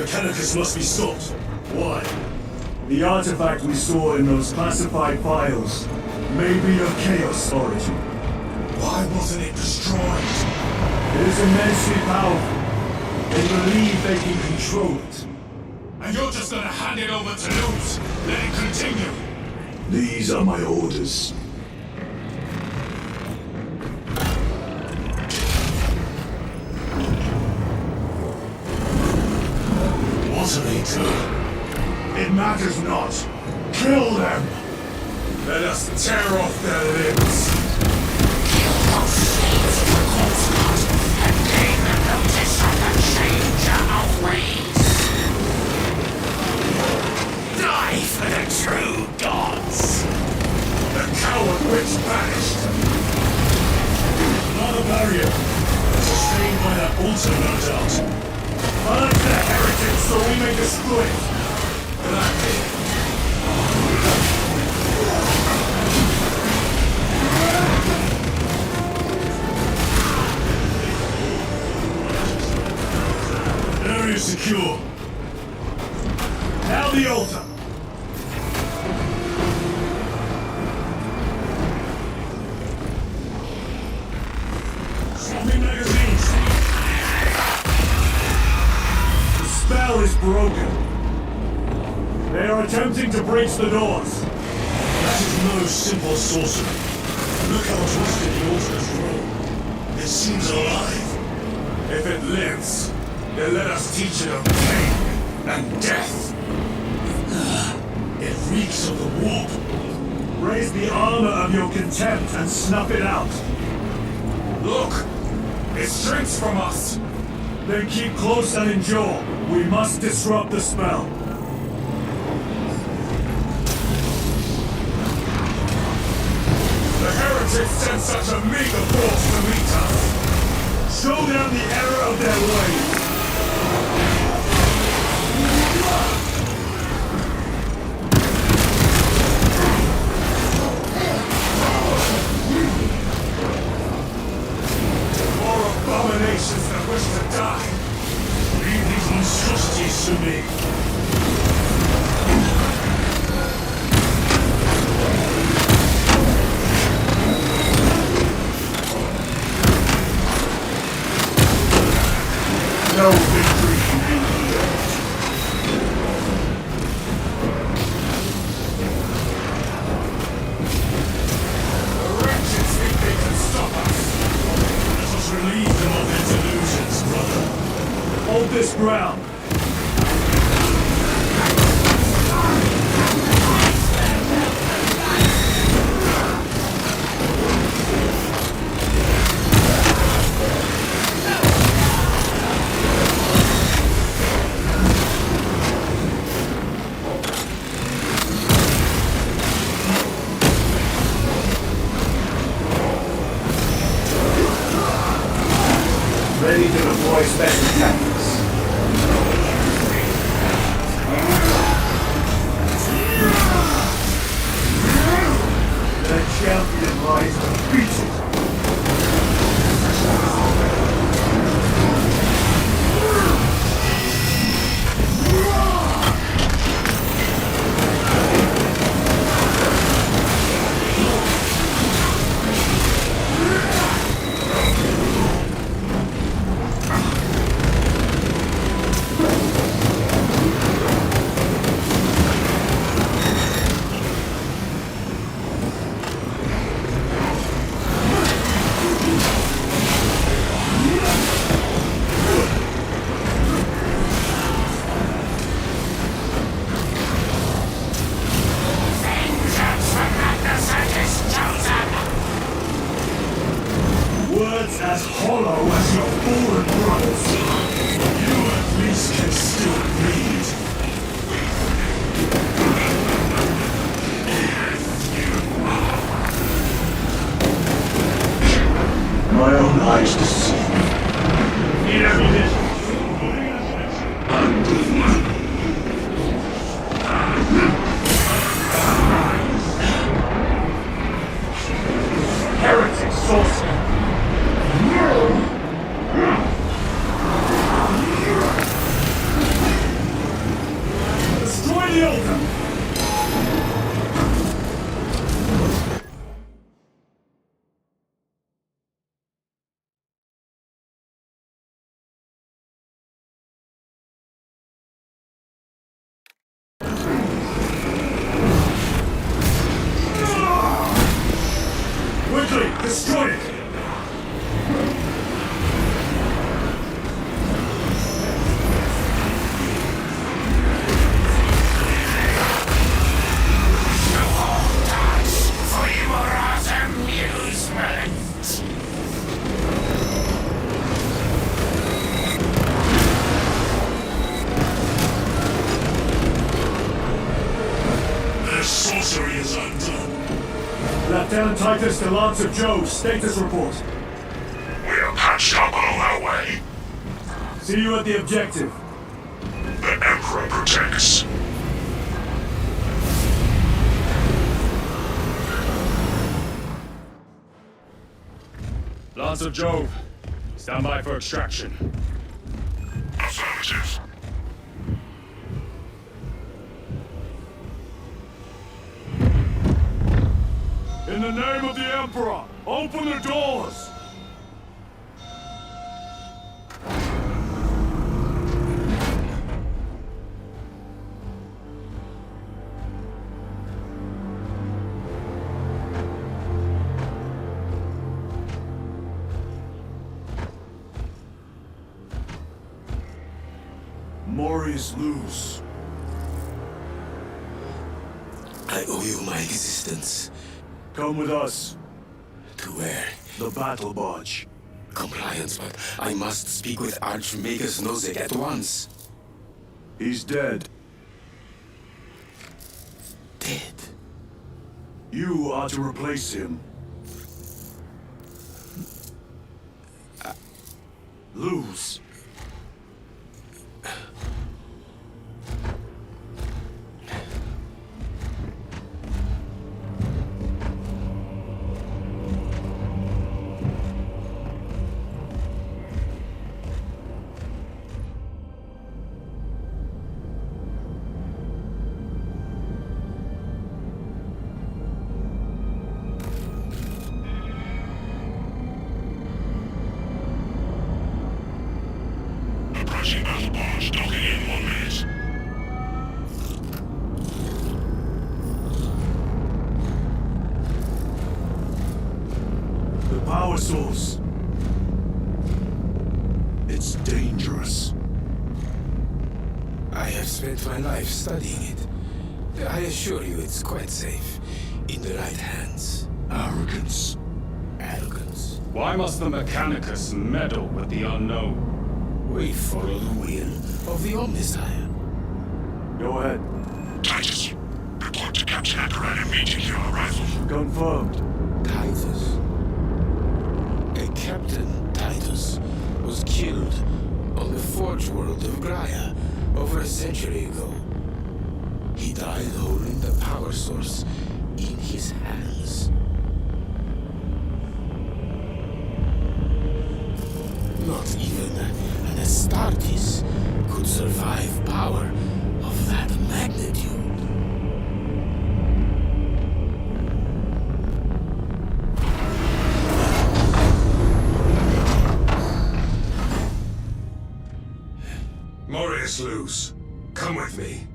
Mechanicus must be stopped. Why? The artifact we saw in those classified files may be of Chaos origin. Why wasn't it destroyed? It is immensely powerful. They believe they can control it. And you're just gonna hand it over to Luz? Let it continue? These are my orders. What are they doing? It matters not. Kill them! Let us tear off their limbs. Kill those slaves in the cold spot and gain the notice of the changer of ways. Die for the true gods. The coward witch banished. Not a barrier. Sustained by that altar, no doubt. Purge the heretics so we may destroy it. Gladly. Area secure. Now the altar. Swapping magazines. The spell is broken. They are attempting to breach the doors. That is no simple sorcery. Look how twisted the altar has grown. It seems alive. If it lives, then let us teach it of pain and death. It reeks of the warp. Raise the armor of your contempt and snuff it out. Look! It shrinks from us! Then keep close and endure. We must disrupt the spell. The heretics sent such a meager force to meet us! Show them the error of their ways! More abominations that wish to die! Leave these monstrosities to me! No victory can be yet. ground. Ready to deploy special tactics. The champion lies defeated. Words as hollow as your fallen brothers. You at least can still read. My own eyes deceive me. Need ammunition. Heretic sorcerer. Destroy the altar! Quickly, destroy it! For your amusement. Their sorcery is undone. Lieutenant Titus to Lancer Joe, status report. We're patched up on our way. See you at the objective. The Emperor protects. Lance of Jove, stand by for extraction. Affirmative. In the name of the Emperor, open the doors! Mori's loose. I owe you my existence. Come with us. To where? The battle barge. Compliance, but I must speak with Archmagus Nozick at once. He's dead. Dead. You are to replace him. Lose. Approaching battle barge, docking in 1 minute. The power source. It's dangerous. spent my life studying it. I assure you it's quite safe. In the right hands. Arrogance. Arrogance. Why must the Mechanicus meddle with the unknown? We follow the will of the Omniscient. Go ahead. Titus, report to Captain Akron immediately on arrival. Confirmed. Titus. A Captain Titus was killed on the Forge world of Graia over a century ago. He died holding the power source in his hands. Not even an Astartes could survive power of that magnitude. Marius Luz, come with me.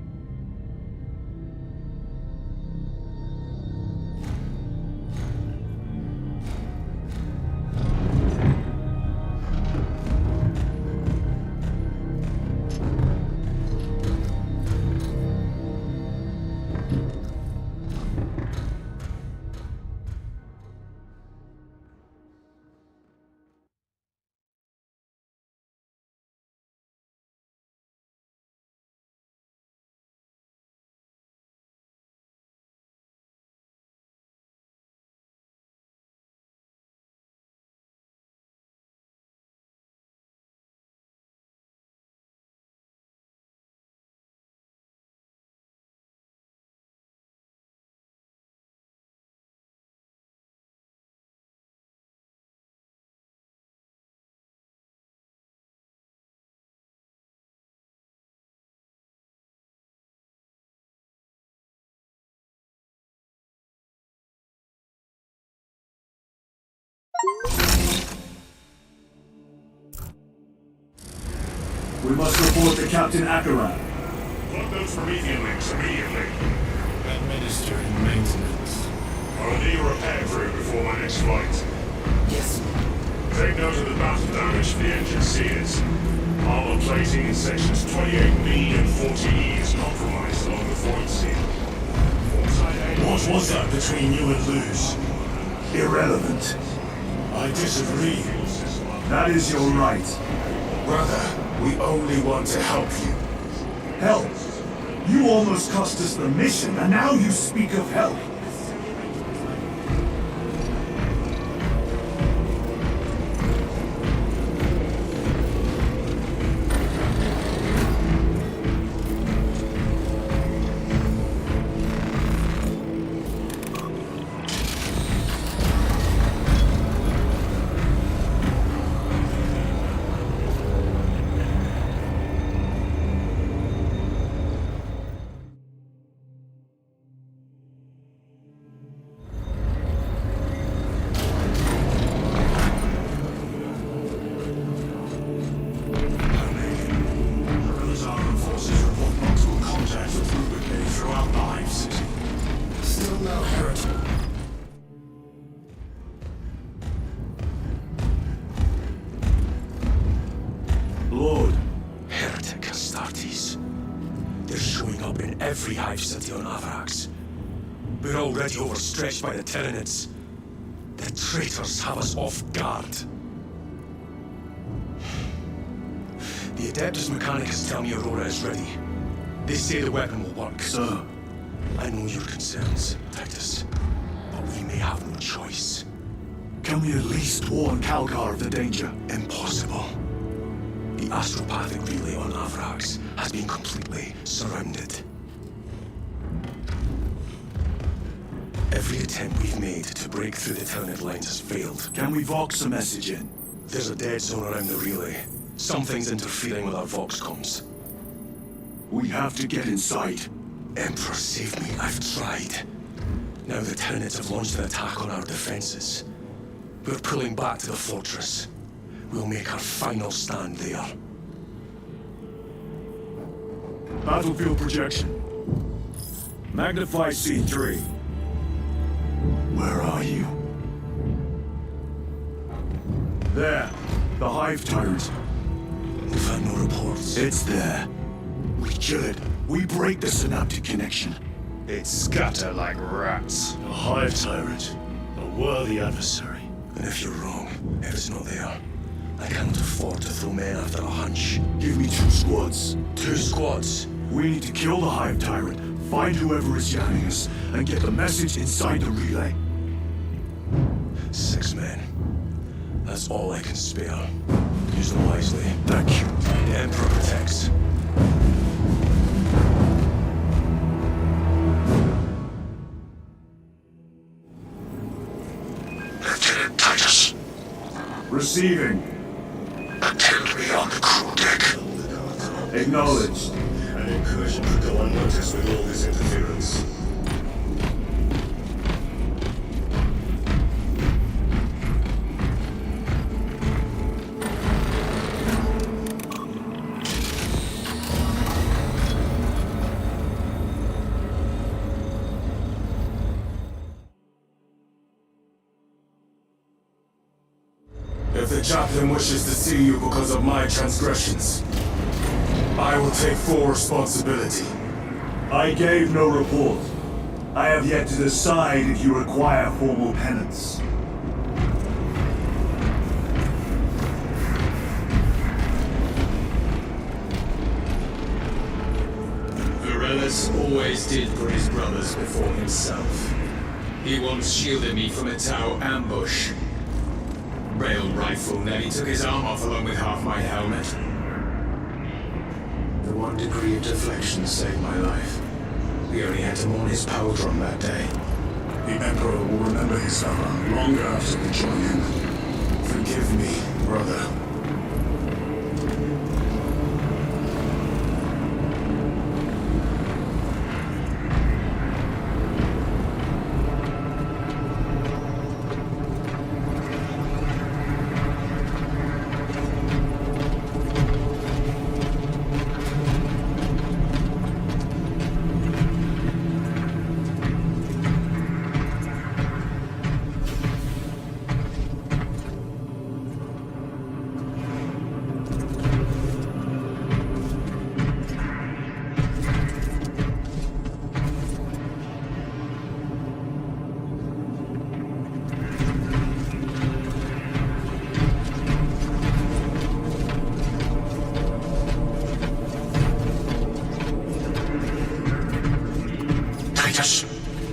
We must report to Captain Akron. Plug those Promethean links immediately. Administering maintenance. I'll need a repair crew before my next flight. Yes. Take note of the battle damage to the engine sears. Armor plating in sections 28B and 40E is compromised along the void seal. What was that between you and Luz? Irrelevant. I disagree. That is your right. Brother, we only want to help you. Help? You almost cost us the mission, and now you speak of help. Lord. Heretic Astartes. They're showing up in every hive city on Avarax. We're already overstretched by the Tyranids. The traitors have us off guard. The Adeptus Mechanicus tell me Aurora is ready. They say the weapon will work. Sir. I know your concerns, Titus, but we may have no choice. Can we at least warn Calgar of the danger? Impossible. The astropathic relay on Avarax has been completely surrounded. Every attempt we've made to break through the Tyranid lines has failed. Can we Vox a message in? There's a dead zone around the relay. Something's interfering with our Vox comms. We have to get inside. Emperor, save me. I've tried. Now the Tyranids have launched an attack on our defenses. We're pulling back to the fortress. We'll make our final stand there. Battlefield projection. Magnify C3. Where are you? There. The hive tyrant. We've had no reports. It's there. We kill it. We break the synaptic connection. They'd scatter like rats. A hive tyrant. A worthy adversary. And if you're wrong, if it's not there, I cannot afford to throw men after a hunch. Give me 2 squads. 2 squads. We need to kill the hive tyrant, find whoever is jamming us, and get the message inside the relay. 6 men. That's all I can spare. Use them wisely. Thank you. The Emperor protects. Lieutenant Titus, Receiving. attend me on the crew deck. Acknowledged. An incursion could go unnoticed with all this interference. If the chaplain wishes to see you because of my transgressions, I will take full responsibility. I gave no report. I have yet to decide if you require formal penance. Varellus always did put his brothers before himself. He once shielded me from a Tau ambush. Rail rifle nearly took his arm off along with half my helmet. The 1 degree of deflection saved my life. We only had to mourn his power drum that day. The Emperor will remember his valor long after we join him. Forgive me, brother.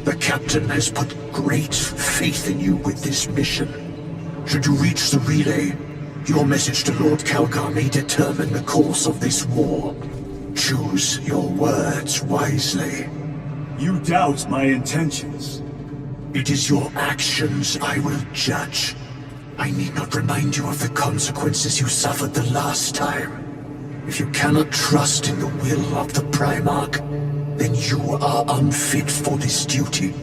The captain has put great faith in you with this mission. Should you reach the relay, your message to Lord Calgar may determine the course of this war. Choose your words wisely. You doubt my intentions. It is your actions I will judge. I need not remind you of the consequences you suffered the last time. If you cannot trust in the will of the Primarch, then you are unfit for this duty.